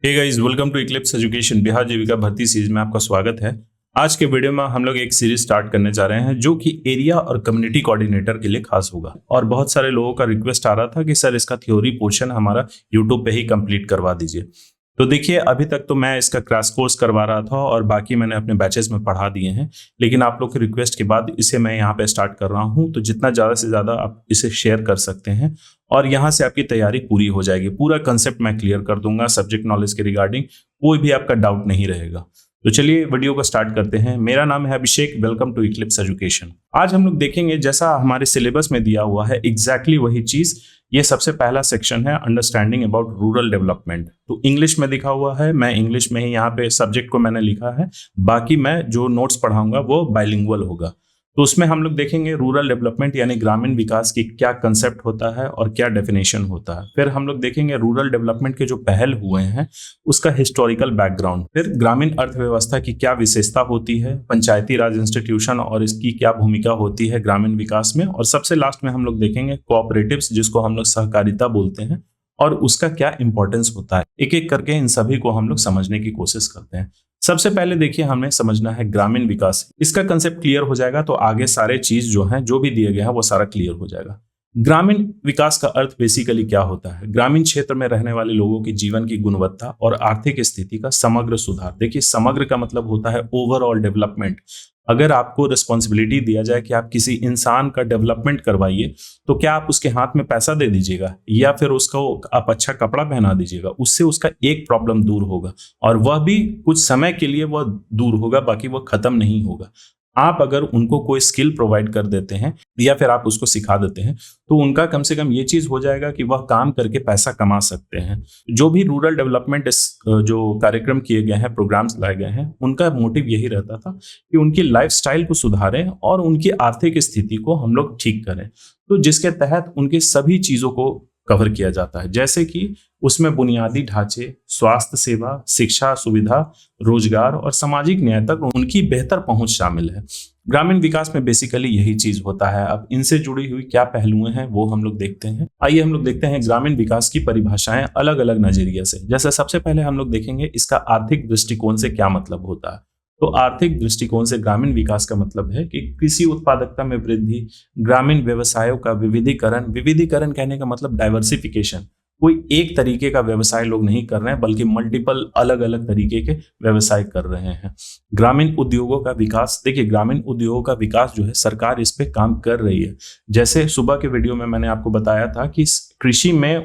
Hey guys, welcome to eclipse education Bihar Jeevika भर्ती series में आपका स्वागत है। आज के वीडियो में हम लोग एक सीरीज स्टार्ट करने जा रहे हैं जो कि एरिया और कम्युनिटी कोऑर्डिनेटर के लिए खास होगा। और बहुत सारे लोगों का रिक्वेस्ट आ रहा था कि सर इसका थ्योरी पोर्शन हमारा यूट्यूब पे ही कंप्लीट करवा दीजिए। तो देखिए, अभी तक तो मैं इसका क्रैश कोर्स करवा रहा था और बाकी मैंने अपने बैचेस में पढ़ा दिए हैं, लेकिन आप लोग के रिक्वेस्ट के बाद इसे मैं यहाँ पे स्टार्ट कर रहा हूँ। तो जितना ज़्यादा से ज़्यादा आप इसे शेयर कर सकते हैं और यहाँ से आपकी तैयारी पूरी हो जाएगी। पूरा कंसेप्ट मैं क्लियर कर दूंगा सब्जेक्ट नॉलेज के रिगार्डिंग, कोई भी आपका डाउट नहीं रहेगा। तो चलिए वीडियो को स्टार्ट करते हैं। मेरा नाम है अभिषेक, वेलकम टू इक्लिप्स एजुकेशन। आज हम लोग देखेंगे जैसा हमारे सिलेबस में दिया हुआ है एग्जैक्टली वही चीज। ये सबसे पहला सेक्शन है अंडरस्टैंडिंग अबाउट रूरल डेवलपमेंट। तो इंग्लिश में दिखा हुआ है, मैं इंग्लिश में ही यहाँ पे सब्जेक्ट को मैंने लिखा है। बाकी मैं जो नोट्स पढ़ाऊंगा वो बाइलिंगुअल होगा। तो उसमें हम लोग देखेंगे रूरल डेवलपमेंट यानी ग्रामीण विकास की क्या कंसेप्ट होता है और क्या डेफिनेशन होता है। फिर हम लोग देखेंगे रूरल डेवलपमेंट के जो पहल हुए हैं उसका हिस्टोरिकल बैकग्राउंड। फिर ग्रामीण अर्थव्यवस्था की क्या विशेषता होती है, पंचायती राज इंस्टीट्यूशन और इसकी क्या भूमिका होती है ग्रामीण विकास में। और सबसे लास्ट में हम लोग देखेंगे कोऑपरेटिव्स, जिसको हम लोग सहकारिता बोलते हैं, और उसका क्या इंपॉर्टेंस होता है। एक एक करके इन सभी को हम लोग समझने की कोशिश करते हैं। सबसे पहले देखिए, हमें समझना है ग्रामीण विकास। इसका कंसेप्ट क्लियर हो जाएगा तो आगे सारे चीज जो हैं, जो भी दिए गए हैं, वो सारा क्लियर हो जाएगा। ग्रामीण विकास का अर्थ बेसिकली क्या होता है? ग्रामीण क्षेत्र में रहने वाले लोगों की जीवन की गुणवत्ता और आर्थिक स्थिति का समग्र सुधार। देखिए, समग्र का मतलब होता है ओवरऑल डेवलपमेंट। अगर आपको रिस्पॉन्सिबिलिटी दिया जाए कि आप किसी इंसान का डेवलपमेंट करवाइए, तो क्या आप उसके हाथ में पैसा दे दीजिएगा या फिर उसको आप अच्छा कपड़ा पहना दीजिएगा? उससे उसका एक प्रॉब्लम दूर होगा और वह भी कुछ समय के लिए वह दूर होगा, बाकी वह खत्म नहीं होगा। आप अगर उनको कोई स्किल प्रोवाइड कर देते हैं या फिर आप उसको सिखा देते हैं, तो उनका कम से कम ये चीज हो जाएगा कि वह काम करके पैसा कमा सकते हैं। जो भी रूरल डेवलपमेंट जो कार्यक्रम किए गए हैं, प्रोग्राम्स लाए गए हैं, उनका मोटिव यही रहता था कि उनकी लाइफस्टाइल को सुधारें और उनकी आर्थिक स्थिति को हम लोग ठीक करें। तो जिसके तहत उनके सभी चीजों को कवर किया जाता है, जैसे कि उसमें बुनियादी ढांचे, स्वास्थ्य सेवा, शिक्षा सुविधा, रोजगार और सामाजिक न्याय तक उनकी बेहतर पहुंच शामिल है। ग्रामीण विकास में बेसिकली यही चीज होता है। अब इनसे जुड़ी हुई क्या पहलुएं हैं वो हम लोग देखते हैं। आइए हम लोग देखते हैं ग्रामीण विकास की परिभाषाएं अलग अलग नजरिए से। जैसे सबसे पहले हम लोग देखेंगे इसका आर्थिक दृष्टिकोण से क्या मतलब होता है। तो आर्थिक दृष्टिकोण से ग्रामीण विकास का मतलब है कि कृषि उत्पादकता में वृद्धि, ग्रामीण व्यवसायों का विविधीकरण। विविधीकरण कहने का मतलब डाइवर्सिफिकेशन। कोई एक तरीके का व्यवसाय लोग नहीं कर रहे हैं, बल्कि मल्टीपल अलग अलग तरीके के व्यवसाय कर रहे हैं। ग्रामीण उद्योगों का विकास। देखिए, ग्रामीण उद्योगों का विकास जो है, सरकार इस पे काम कर रही है। जैसे सुबह के वीडियो में मैंने आपको बताया था कि कृषि में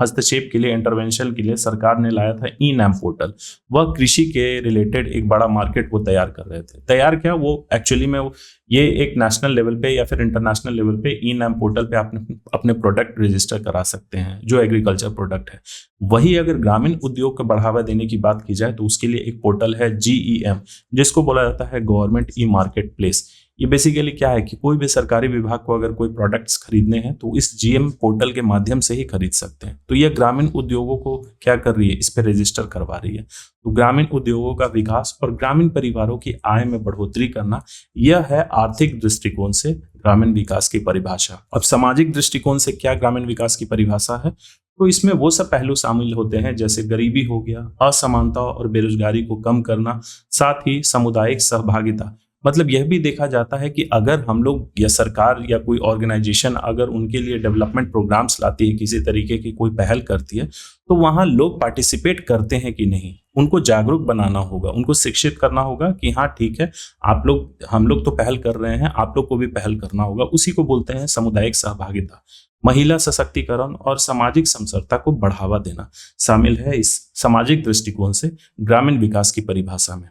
हस्तक्षेप के लिए, इंटरवेंशन के लिए सरकार ने लाया था ई नैम पोर्टल। वह कृषि के रिलेटेड एक बड़ा मार्केट वो तैयार कर रहे थे। तैयार क्या, वो एक्चुअली में ये एक नेशनल लेवल पे या फिर इंटरनेशनल लेवल पे ई नैम पोर्टल पे आप अपने प्रोडक्ट रजिस्टर करा सकते हैं जो एग्रीकल्चर प्रोडक्ट है। वही अगर ग्रामीण उद्योग को बढ़ावा देने की बात की जाए तो उसके लिए एक पोर्टल है GEM, जिसको बोला जाता है गवर्नमेंट ई मार्केट प्लेस। ये बेसिकली क्या है कि कोई भी सरकारी विभाग को अगर कोई प्रोडक्ट्स खरीदने हैं तो इस GM पोर्टल के माध्यम से ही खरीद सकते हैं। तो ये ग्रामीण उद्योगों को क्या कर रही है, इस पे रजिस्टर करवा रही है। तो ग्रामीण उद्योगों का विकास और ग्रामीण परिवारों की आय में बढ़ोतरी करना, यह है आर्थिक दृष्टिकोण से ग्रामीण विकास की परिभाषा। अब सामाजिक दृष्टिकोण से क्या ग्रामीण विकास की परिभाषा है, तो इसमें वो सब पहलू शामिल होते हैं जैसे गरीबी हो गया, असमानता और बेरोजगारी को कम करना, साथ ही सामुदायिक सहभागिता। मतलब यह भी देखा जाता है कि अगर हम लोग या सरकार या कोई ऑर्गेनाइजेशन अगर उनके लिए डेवलपमेंट प्रोग्राम्स लाती है, किसी तरीके की कोई पहल करती है, तो वहाँ लोग पार्टिसिपेट करते हैं कि नहीं। उनको जागरूक बनाना होगा, उनको शिक्षित करना होगा कि हाँ ठीक है, आप लोग, हम लोग तो पहल कर रहे हैं, आप लोग को भी पहल करना होगा। उसी को बोलते हैं सामुदायिक सहभागिता। महिला सशक्तिकरण और सामाजिक समरसता को बढ़ावा देना शामिल है इस सामाजिक दृष्टिकोण से ग्रामीण विकास की परिभाषा में।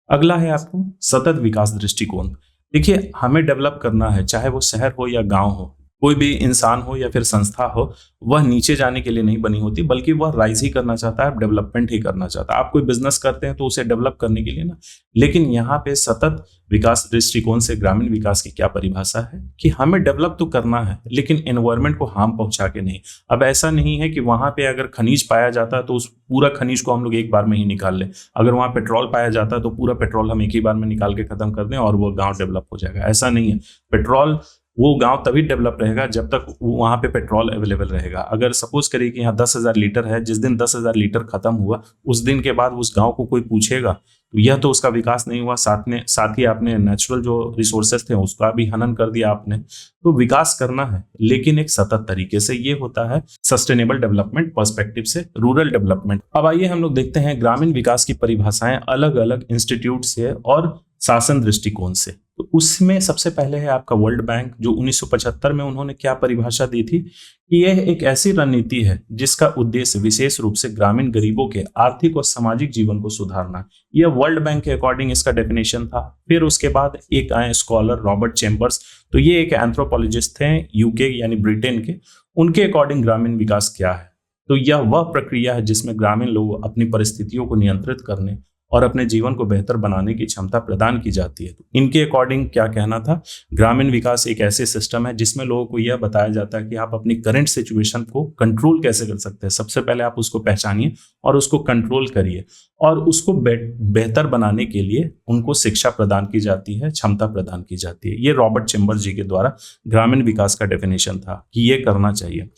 अगला है आपको सतत विकास दृष्टिकोण। देखिए, हमें डेवलप करना है, चाहे वो शहर हो या गांव हो, कोई भी इंसान हो या फिर संस्था हो, वह नीचे जाने के लिए नहीं बनी होती, बल्कि वह राइज ही करना चाहता है, डेवलपमेंट ही करना चाहता है। आप कोई बिजनेस करते हैं तो उसे डेवलप करने के लिए ना, लेकिन यहाँ पे सतत विकास दृष्टिकोण से ग्रामीण विकास की क्या परिभाषा है कि हमें डेवलप तो करना है, लेकिन एनवायरमेंट को हार्म पहुंचा के नहीं। अब ऐसा नहीं है कि वहां पे अगर खनिज पाया जाता है तो उस पूरा खनिज को हम लोग एक बार में ही निकाल लें। अगर वहां पेट्रोल पाया जाता है तो पूरा पेट्रोल हम एक ही बार में निकाल के खत्म कर दें और वो गाँव डेवलप हो जाएगा। ऐसा नहीं है। पेट्रोल वो गांव तभी डेवलप रहेगा जब तक वहां पे पेट्रोल अवेलेबल रहेगा। अगर सपोज करिए कि यहाँ 10,000 लीटर है, जिस दिन 10,000 लीटर खत्म हुआ उस दिन के बाद उस गांव को कोई पूछेगा तो यह तो उसका विकास नहीं हुआ। साथ ही आपने नेचुरल जो रिसोर्सेस थे उसका भी हनन कर दिया आपने। तो विकास करना है लेकिन एक सतत तरीके से, ये होता है सस्टेनेबल डेवलपमेंट पर्सपेक्टिव से रूरल डेवलपमेंट। अब आइए हम लोग देखते हैं ग्रामीण विकास की परिभाषाएं अलग अलग इंस्टीट्यूट से और शासन दृष्टिकोण से। तो उसमें सबसे पहले है आपका वर्ल्ड बैंक, जो 1975 में उन्होंने क्या परिभाषा दी थी कि यह एक ऐसी रणनीति है जिसका उद्देश्य विशेष रूप से ग्रामीण गरीबों के आर्थिक और सामाजिक जीवन को सुधारना। यह वर्ल्ड बैंक के अकॉर्डिंग इसका डेफिनेशन था। फिर उसके बाद एक आए स्कॉलर रॉबर्ट चेम्बर्स, तो ये एक एंथ्रोपोलॉजिस्ट थे यूके यानी ब्रिटेन के। उनके अकॉर्डिंग ग्रामीण विकास क्या है, तो यह वह प्रक्रिया है जिसमें ग्रामीण लोग अपनी परिस्थितियों को नियंत्रित करने और अपने जीवन को बेहतर बनाने की क्षमता प्रदान की जाती है। तो इनके अकॉर्डिंग क्या कहना था, ग्रामीण विकास एक ऐसे सिस्टम है जिसमें लोगों को यह बताया जाता है कि आप अपनी करंट सिचुएशन को कंट्रोल कैसे कर सकते हैं। सबसे पहले आप उसको पहचानिए और उसको कंट्रोल करिए, और उसको बेहतर बनाने के लिए उनको शिक्षा प्रदान की जाती है, क्षमता प्रदान की जाती है। ये रॉबर्ट चेम्बर्स जी के द्वारा ग्रामीण विकास का डेफिनेशन था कि ये करना चाहिए।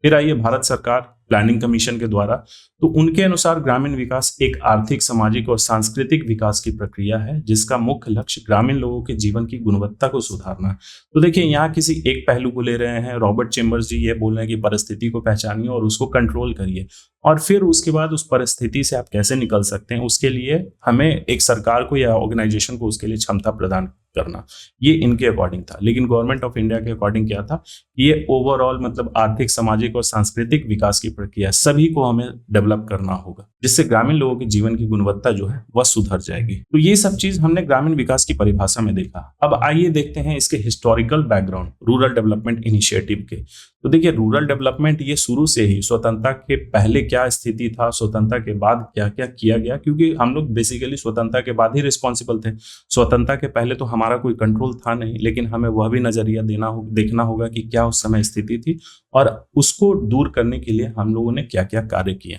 फिर आइए भारत सरकार प्लानिंग कमीशन के द्वारा, तो उनके अनुसार ग्रामीण विकास एक आर्थिक, सामाजिक और सांस्कृतिक विकास की प्रक्रिया है जिसका मुख्य लक्ष्य ग्रामीण लोगों के जीवन की गुणवत्ता को सुधारना है। तो देखिए यहाँ किसी एक पहलू को ले रहे हैं, रॉबर्ट चेम्बर्स जी ये बोल रहे हैं कि परिस्थिति को पहचानिए और उसको कंट्रोल करिए, और फिर उसके बाद उस परिस्थिति से आप कैसे निकल सकते हैं उसके लिए हमें एक सरकार को या ऑर्गेनाइजेशन को उसके लिए क्षमता प्रदान करना, ये इनके अकॉर्डिंग था। लेकिन गवर्नमेंट ऑफ इंडिया के अकॉर्डिंग क्या था, ये ओवरऑल मतलब आर्थिक, सामाजिक और सांस्कृतिक विकास की प्रक्रिया सभी को हमें डेवलप करना होगा जिससे ग्रामीण लोगों के जीवन की गुणवत्ता जो है वह सुधर जाएगी। तो ये सब चीज हमने ग्रामीण विकास की परिभाषा में देखा। अब आइए देखते हैं इसके historical background rural development initiative के। तो देखिए रूरल डेवलपमेंट ये शुरू से ही स्वतंत्रता के पहले क्या स्थिति था, स्वतंत्रता के बाद क्या क्या किया गया, क्योंकि हम लोग बेसिकली स्वतंत्रता के बाद ही रिस्पॉन्सिबल थे। स्वतंत्रता के पहले तो हमारा कोई कंट्रोल था नहीं, लेकिन हमें वह भी नजरिया देखना होगा कि क्या उस समय स्थिति थी और उसको दूर करने के लिए हम लोगों ने क्या क्या कार्य किए।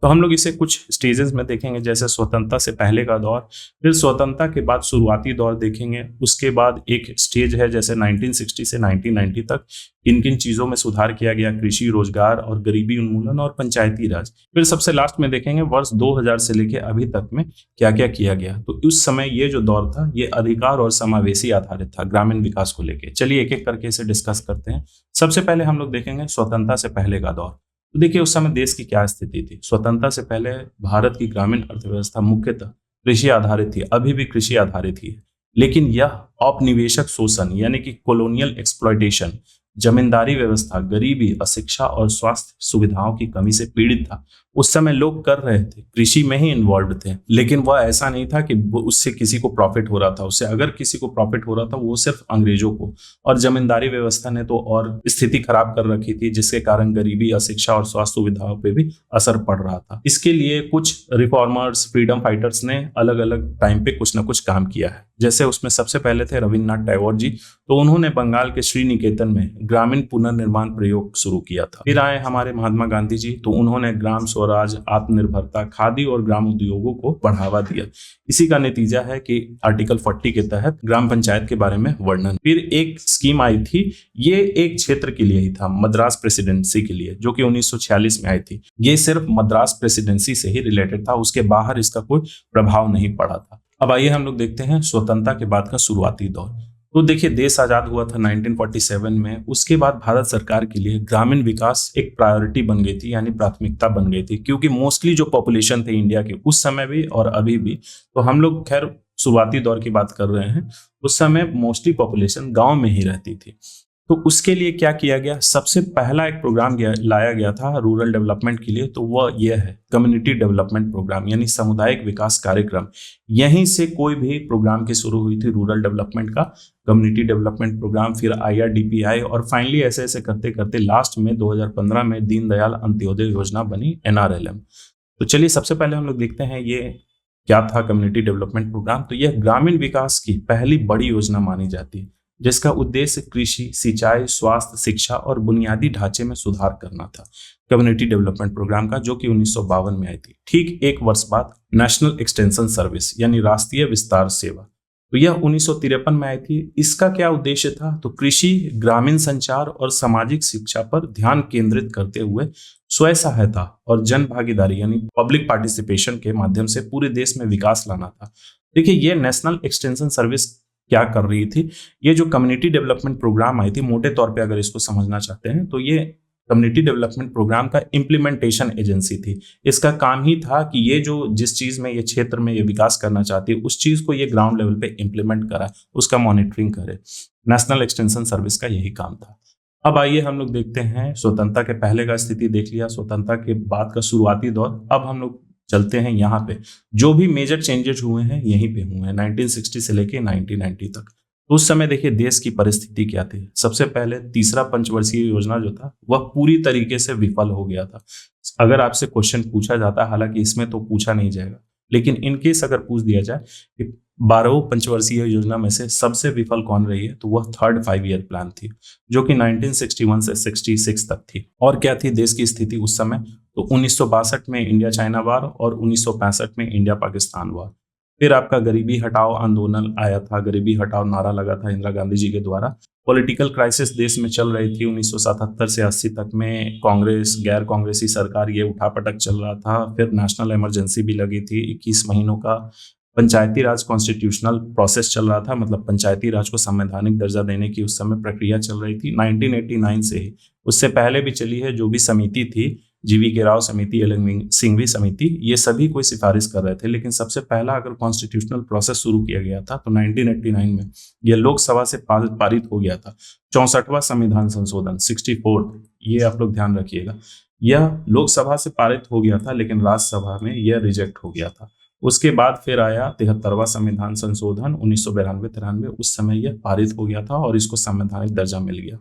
तो हम लोग इसे कुछ स्टेजेस में देखेंगे, जैसे स्वतंत्रता से पहले का दौर, फिर स्वतंत्रता के बाद शुरुआती दौर देखेंगे, उसके बाद एक स्टेज है जैसे 1960 से 1990 तक किन किन चीज़ों में सुधार किया गया, कृषि, रोजगार और गरीबी उन्मूलन और पंचायती राज। फिर सबसे लास्ट में देखेंगे वर्ष 2000 से लेके अभी तक में क्या क्या किया गया। तो उस समय ये जो दौर था ये अधिकार और समावेशी आधारित था ग्रामीण विकास को लेके। चलिए एक एक करके इसे डिस्कस करते हैं। सबसे पहले हम लोग देखेंगे स्वतंत्रता से पहले का दौर। तो देखिए उस समय देश की क्या स्थिति थी। स्वतंत्रता से पहले भारत की ग्रामीण अर्थव्यवस्था मुख्यतः कृषि आधारित थी, अभी भी कृषि आधारित ही है, लेकिन यह औपनिवेशक शोषण यानी कि कॉलोनियल एक्सप्लॉयटेशन, जमींदारी व्यवस्था, गरीबी, अशिक्षा और स्वास्थ्य सुविधाओं की कमी से पीड़ित था। उस समय लोग कर रहे थे, कृषि में ही इन्वॉल्व थे, लेकिन वह ऐसा नहीं था कि उससे किसी को प्रॉफिट हो रहा था। उससे अगर किसी को प्रॉफिट हो रहा था वो सिर्फ अंग्रेजों को, और जमींदारी व्यवस्था ने तो और स्थिति खराब कर रखी थी, जिसके कारण गरीबी, अशिक्षा और स्वास्थ्य सुविधाओं पे भी असर पड़ रहा था। इसके लिए कुछ रिफॉर्मर्स, फ्रीडम फाइटर्स ने अलग अलग टाइम पे कुछ ना कुछ काम किया है। जैसे उसमें सबसे पहले थे रविन्द्रनाथ टैगोर जी, तो उन्होंने बंगाल के श्रीनिकेतन में ग्रामीण पुनर्निर्माण प्रयोग शुरू किया था। फिर आए हमारे महात्मा गांधी जी, तो उन्होंने ग्राम स्वराज, आत्मनिर्भरता, खादी और ग्राम उद्योगों को बढ़ावा दिया। इसी का नतीजा है कि आर्टिकल 40 के तहत ग्राम पंचायत के बारे में वर्णन। फिर एक स्कीम आई थी, ये एक क्षेत्र के लिए ही था, मद्रास प्रेसिडेंसी के लिए, जो कि 1946 में आई थी। ये सिर्फ मद्रास प्रेसिडेंसी से ही रिलेटेड था, उसके बाहर इसका कोई प्रभाव नहीं पड़ा था। अब आइए हम लोग देखते हैं स्वतंत्रता के बाद का शुरुआती दौर। तो देखिए देश आजाद हुआ था 1947 में। उसके बाद भारत सरकार के लिए ग्रामीण विकास एक प्रायोरिटी बन गई थी, यानी प्राथमिकता बन गई थी, क्योंकि मोस्टली जो पॉपुलेशन थे इंडिया के उस समय भी और अभी भी, तो हम लोग खैर शुरुआती दौर की बात कर रहे हैं, उस समय मोस्टली पॉपुलेशन गांव में ही रहती थी। तो उसके लिए क्या किया गया, सबसे पहला एक प्रोग्राम लाया गया था रूरल डेवलपमेंट के लिए, तो वह यह है कम्युनिटी डेवलपमेंट प्रोग्राम, यानी सामुदायिक विकास कार्यक्रम। यहीं से कोई भी प्रोग्राम की शुरू हुई थी रूरल डेवलपमेंट का, कम्युनिटी डेवलपमेंट प्रोग्राम, फिर IRDP और फाइनली ऐसे ऐसे करते करते लास्ट में 2015 में दीनदयाल अंत्योदय योजना बनी, NRLM। तो चलिए सबसे पहले हम लोग देखते हैं ये क्या था कम्युनिटी डेवलपमेंट प्रोग्राम। तो यह ग्रामीण विकास की पहली बड़ी योजना मानी जाती है, जिसका उद्देश्य कृषि, सिंचाई, स्वास्थ्य, शिक्षा और बुनियादी ढांचे में सुधार करना था। कम्युनिटी डेवलपमेंट प्रोग्राम का, जो कि 1952 में आई थी। ठीक एक वर्ष बाद नेशनल एक्सटेंशन सर्विस यानी राष्ट्रीय विस्तार सेवा तो यह 1953 में आई थी। इसका क्या उद्देश्य था? तो कृषि, ग्रामीण संचार और सामाजिक शिक्षा पर ध्यान केंद्रित करते हुए स्वयं सहायता और जन भागीदारी यानी पब्लिक पार्टिसिपेशन के माध्यम से पूरे देश में विकास लाना था। देखिए, ये नेशनल एक्सटेंशन सर्विस क्या कर रही थी? ये जो कम्युनिटी डेवलपमेंट प्रोग्राम आई थी, मोटे तौर पे अगर इसको समझना चाहते हैं तो ये कम्युनिटी डेवलपमेंट प्रोग्राम का इम्प्लीमेंटेशन एजेंसी थी। इसका काम ही था कि ये जो जिस चीज में ये क्षेत्र में ये विकास करना चाहती है, उस चीज को ये ग्राउंड लेवल पे इम्प्लीमेंट करा, उसका मॉनिटरिंग करे। नेशनल एक्सटेंशन सर्विस का यही काम था। अब आइए हम लोग देखते हैं, स्वतंत्रता के पहले का स्थिति देख लिया, स्वतंत्रता के बाद का शुरुआती दौर। अब हम लोग चलते हैं यहाँ पे, जो भी मेजर चेंजेस हुए हैं यहीं पे हुए हैं 1960 से लेके 1990 तक। उस समय देखिए देश की परिस्थिति क्या थी। सबसे पहले तीसरा पंचवर्षीय योजना जो था वह पूरी तरीके से विफल हो गया था। अगर आपसे क्वेश्चन पूछा जाता है, हालांकि इसमें तो पूछा नहीं जाएगा, लेकिन इनकेस अगर पूछ दिया जाए कि 12 पंचवर्षीय योजना में से सबसे विफल कौन रही है, तो वह थर्ड 5 ईयर प्लान थी, जो कि 1961 से 66 तक थी। और क्या थी देश की स्थिति उस समय? तो 1962 में इंडिया चाइना वार और 1965 में इंडिया पाकिस्तान वार। फिर आपका गरीबी हटाओ आंदोलन आया था, गरीबी हटाओ नारा लगा था इंदिरा गांधी जी के द्वारा। पॉलिटिकल क्राइसिस देश में चल रही थी 1977 से 80 तक में, कांग्रेस गैर कांग्रेसी सरकार ये उठापटक चल रहा था। फिर नेशनल इमरजेंसी भी लगी थी 21 महीनों का। पंचायती राज कॉन्स्टिट्यूशनल प्रोसेस चल रहा था, मतलब पंचायती राज को संवैधानिक दर्जा देने की उस समय प्रक्रिया चल रही थी 1989 से ही। उससे पहले भी चली है, जो भी समिति थी, जीवी के राव समिति, एल सिंघवी समिति, ये सभी कोई सिफारिश कर रहे थे। लेकिन सबसे पहला अगर कॉन्स्टिट्यूशनल प्रोसेस शुरू किया गया था तो 1989 में यह लोकसभा से पारित हो गया था। 64वां संविधान संशोधन 64, ये आप लोग ध्यान रखिएगा, यह लोकसभा से पारित हो गया था, लेकिन राज्यसभा में यह रिजेक्ट हो गया था। उसके बाद फिर आया 73वां संविधान संशोधन 1992-93, उस समय यह पारित हो गया था और इसको संवैधानिक दर्जा मिल गया।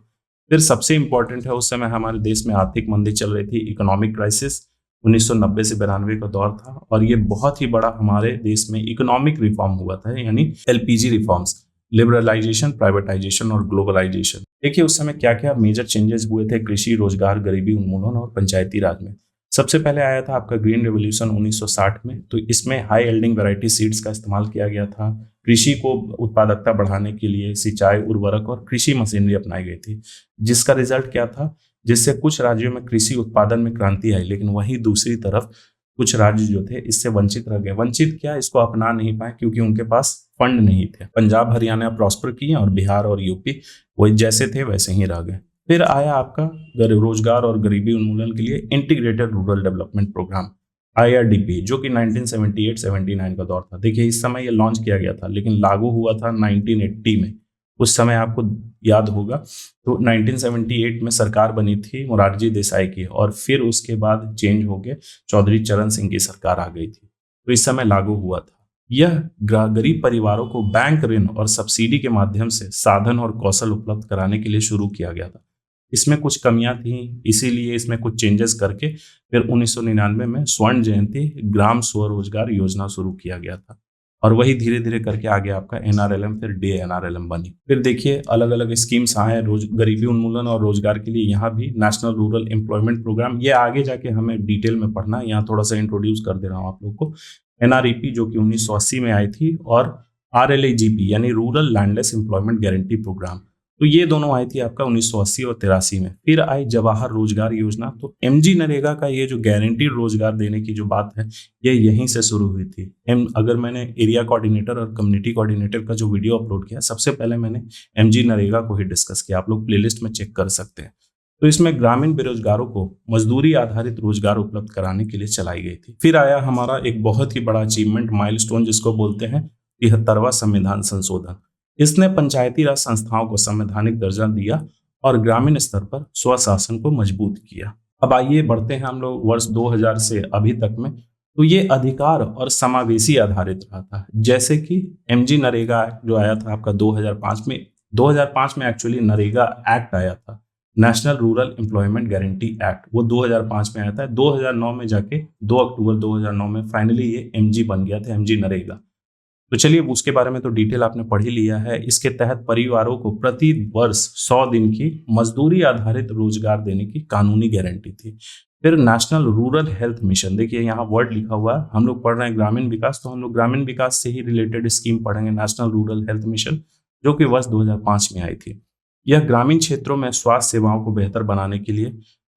फिर सबसे इंपॉर्टेंट है, उस समय हमारे देश में आर्थिक मंदी चल रही थी, इकोनॉमिक क्राइसिस 1990 से 92 का दौर था, और ये बहुत ही बड़ा हमारे देश में इकोनॉमिक रिफॉर्म हुआ था, यानी एलपीजी रिफॉर्म्स, लिबरलाइजेशन, प्राइवेटाइजेशन और ग्लोबलाइजेशन। देखिए उस समय क्या क्या मेजर चेंजेस हुए थे कृषि, रोजगार, गरीबी उन्मूलन और पंचायती राज में। सबसे पहले आया था आपका ग्रीन रेवोल्यूशन 1960 में। तो इसमें हाई एल्डिंग वैरायटी सीड्स का इस्तेमाल किया गया था। कृषि को उत्पादकता बढ़ाने के लिए सिंचाई, उर्वरक और कृषि मशीनरी अपनाई गई थी, जिसका रिजल्ट क्या था, जिससे कुछ राज्यों में कृषि उत्पादन में क्रांति आई, लेकिन वहीं दूसरी तरफ कुछ राज्य जो थे इससे वंचित रह गए। वंचित क्या, इसको अपना नहीं पाए क्योंकि उनके पास फंड नहीं थे। पंजाब, हरियाणा प्रॉस्पर किए और बिहार और यूपी वही जैसे थे वैसे ही रह गए। फिर आया आपका रोजगार और गरीबी उन्मूलन के लिए integrated rural development program IRDP, जो कि 1978-79 का दौर था। देखिए इस समय ये लॉन्च किया गया था, लेकिन लागू हुआ था 1980 में। उस समय आपको याद होगा तो 1978 में सरकार बनी थी मोरारजी देसाई की, और फिर उसके बाद चेंज होके चौधरी चरण सिंह की सरकार आ गई थी, तो इस समय लागू हुआ था। यह गरीब परिवारों को बैंक ऋण और सब्सिडी के माध्यम से साधन और कौशल उपलब्ध कराने के लिए शुरू किया गया था। इसमें कुछ कमियां थी, इसीलिए इसमें कुछ चेंजेस करके फिर 1999 में स्वर्ण जयंती ग्राम स्वरोजगार योजना शुरू किया गया था, और वही धीरे धीरे करके आगे आपका NRLM, फिर DNRLM बनी। फिर देखिए अलग अलग स्कीम्स आए गरीबी उन्मूलन और रोजगार के लिए। यहाँ भी नेशनल रूरल एम्प्लॉयमेंट प्रोग्राम, ये आगे जाके हमें डिटेल में पढ़ना है, यहाँ थोड़ा सा इंट्रोड्यूस कर दे रहा हूँ आप लोग को। NREP जो कि 1980 में आई थी, और RLAGP यानी rural landless employment guarantee program, तो ये दोनों आई थी आपका 1980 और 83 में। फिर आई जवाहर रोजगार योजना। तो MG नरेगा का ये जो गारंटीड रोजगार देने की जो बात है, ये यहीं से शुरू हुई थी। अगर मैंने एरिया कोऑर्डिनेटर और कम्युनिटी कोऑर्डिनेटर का जो वीडियो अपलोड किया, सबसे पहले मैंने MG नरेगा को ही डिस्कस किया, आप लोग प्लेलिस्ट में चेक कर सकते हैं। तो इसमें ग्रामीण बेरोजगारों को मजदूरी आधारित रोजगार उपलब्ध कराने के लिए चलाई गई थी। फिर आया हमारा एक बहुत ही बड़ा अचीवमेंट, माइलस्टोन, जिसको बोलते हैं 73वां संविधान संशोधन। इसने पंचायती राज संस्थाओं को संवैधानिक दर्जा दिया और ग्रामीण स्तर पर स्वशासन को मजबूत किया। अब आइए बढ़ते हैं हम लोग वर्ष 2000 से अभी तक में। तो ये अधिकार और समावेशी आधारित रहा था, जैसे कि MG नरेगा जो आया था आपका 2005 में एक्चुअली नरेगा एक्ट आया था, national rural employment guarantee act, वो 2005 में आया था। 2009 में जाके 2 अक्टूबर 2009 में फाइनली ये MG बन गया था, MG नरेगा। तो चलिए उसके बारे में तो डिटेल आपने पढ़ ही लिया है। इसके तहत परिवारों को प्रति वर्ष 100 दिन की मजदूरी आधारित रोजगार देने की कानूनी गारंटी थी। फिर नेशनल रूरल हेल्थ मिशन, देखिए यहाँ वर्ड लिखा हुआ है, हम लोग पढ़ रहे हैं ग्रामीण विकास, तो हम लोग ग्रामीण विकास से ही रिलेटेड स्कीम पढ़ेंगे, नेशनल रूरल हेल्थ मिशन, जो कि वर्ष 2005 में आई थी। यह ग्रामीण क्षेत्रों में स्वास्थ्य सेवाओं को बेहतर बनाने के लिए।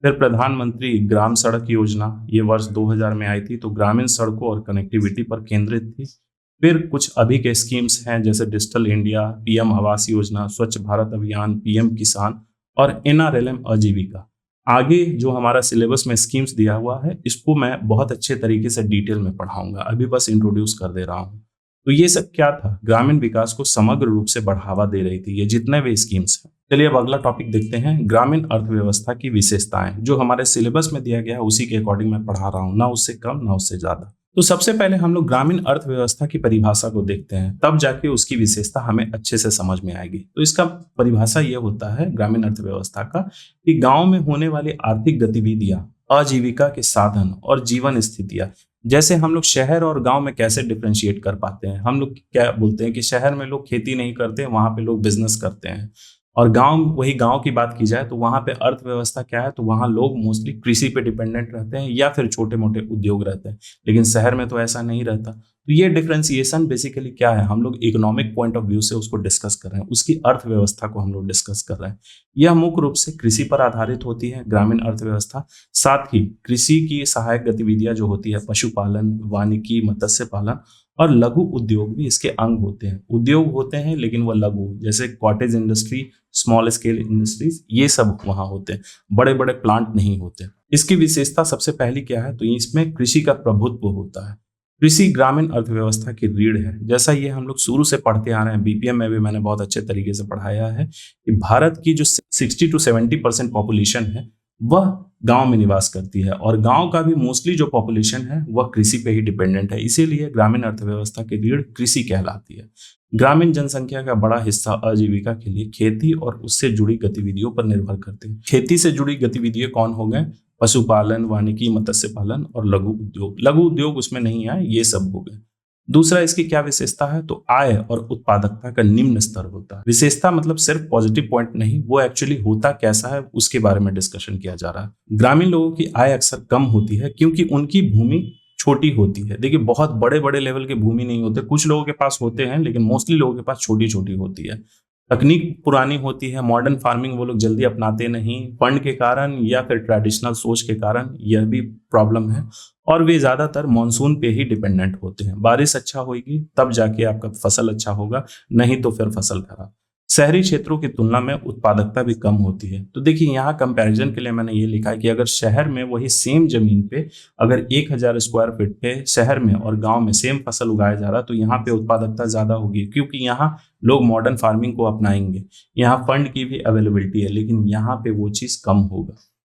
फिर प्रधानमंत्री ग्राम सड़क योजना, ये वर्ष 2000 में आई थी, तो ग्रामीण सड़कों और कनेक्टिविटी पर केंद्रित थी। फिर कुछ अभी के स्कीम्स हैं जैसे digital India, PM Awas Yojana, स्वच्छ भारत अभियान, पीएम किसान और एनआरएलएम आजीविका। आगे जो हमारा सिलेबस में स्कीम्स दिया हुआ है, इसको मैं बहुत अच्छे तरीके से डिटेल में पढ़ाऊंगा, अभी बस इंट्रोड्यूस कर दे रहा हूँ। तो ये सब क्या था, ग्रामीण विकास को समग्र रूप से बढ़ावा दे रही थी ये जितने भी स्कीम्स हैं। चलिए अब अगला टॉपिक देखते हैं, ग्रामीण अर्थव्यवस्था की विशेषताएं। जो हमारे सिलेबस में दिया गया है उसी के अकॉर्डिंग मैं पढ़ा रहा हूँ, ना उससे कम ना उससे ज्यादा। तो सबसे पहले हम लोग ग्रामीण अर्थव्यवस्था की परिभाषा को देखते हैं, तब जाके उसकी विशेषता हमें अच्छे से समझ में आएगी। तो इसका परिभाषा ये होता है ग्रामीण अर्थव्यवस्था का, कि गांव में होने वाली आर्थिक गतिविधियां, आजीविका के साधन और जीवन स्थितियां। जैसे हम लोग शहर और गांव में कैसे डिफरेंशिएट कर पाते हैं, हम लोग क्या बोलते हैं कि शहर में लोग खेती नहीं करते, वहां पे लोग बिजनेस करते हैं। और गांव, वही गांव की बात की जाए तो वहां पे अर्थव्यवस्था क्या है, तो वहां लोग मोस्टली कृषि पे डिपेंडेंट रहते हैं या फिर छोटे मोटे उद्योग रहते हैं, लेकिन शहर में तो ऐसा नहीं रहता। तो ये डिफरेंशिएशन बेसिकली क्या है, हम लोग इकोनॉमिक पॉइंट ऑफ व्यू से उसको डिस्कस कर रहे हैं, उसकी अर्थव्यवस्था को हम लोग डिस्कस कर रहे हैं। यह मुख्य रूप से कृषि पर आधारित होती है ग्रामीण अर्थव्यवस्था। साथ ही कृषि की सहायक गतिविधियां जो होती है, पशुपालन, वानिकी, मत्स्य पालन और लघु उद्योग भी इसके अंग होते हैं। उद्योग होते हैं लेकिन वह लघु, जैसे cottage industry, small scale industries, ये सब वहां होते हैं, बड़े बड़े प्लांट नहीं होते। इसकी विशेषता सबसे पहली क्या है, तो इसमें कृषि का प्रभुत्व होता है। कृषि ग्रामीण अर्थव्यवस्था की रीढ़ है। जैसा ये हम लोग शुरू से पढ़ते आ रहे हैं, बीपीएम में भी मैंने बहुत अच्छे तरीके से पढ़ाया है कि भारत की जो 60 to 70% पॉपुलेशन है वह गांव में निवास करती है, और गांव का भी मोस्टली जो पॉपुलेशन है वह कृषि पे ही डिपेंडेंट है। इसीलिए ग्रामीण अर्थव्यवस्था की रीढ़ कृषि कहलाती है। ग्रामीण जनसंख्या का बड़ा हिस्सा आजीविका के लिए खेती और उससे जुड़ी गतिविधियों पर निर्भर करते हैं। खेती से जुड़ी गतिविधियां कौन हो गए, पशुपालन, वानिकी, मत्स्य पालन और लघु उद्योग। लघु उद्योग उसमें नहीं आए, ये सब हो गए। दूसरा इसकी क्या विशेषता है, तो आय और उत्पादकता का निम्न स्तर होता है। विशेषता मतलब सिर्फ पॉजिटिव पॉइंट नहीं, वो एक्चुअली होता कैसा है उसके बारे में डिस्कशन किया जा रहा है। ग्रामीण लोगों की आय अक्सर कम होती है क्योंकि उनकी भूमि छोटी होती है। देखिए बहुत बड़े बड़े लेवल के भूमि नहीं होते, कुछ लोगों के पास होते हैं लेकिन मोस्टली लोगों के पास छोटी छोटी होती है। तकनीक पुरानी होती है, मॉडर्न फार्मिंग वो लोग जल्दी अपनाते नहीं, फंड के कारण या फिर ट्रेडिशनल सोच के कारण, यह भी प्रॉब्लम है। और वे ज्यादातर मानसून पे ही डिपेंडेंट होते हैं, बारिश अच्छा होगी तब जाके आपका फसल अच्छा होगा, नहीं तो फिर फसल खराब। शहरी क्षेत्रों की तुलना में उत्पादकता भी कम होती है। तो देखिए यहाँ कंपैरिजन के लिए मैंने ये लिखा है कि अगर शहर में वही सेम जमीन पे अगर 1000 स्क्वायर फीट पे शहर में और गांव में सेम फसल उगाया जा रहा, तो यहाँ पे उत्पादकता ज्यादा होगी, क्योंकि यहाँ लोग मॉडर्न फार्मिंग को अपनाएंगे, यहाँ फंड की भी अवेलेबिलिटी है, लेकिन यहाँ पे वो चीज कम होगा।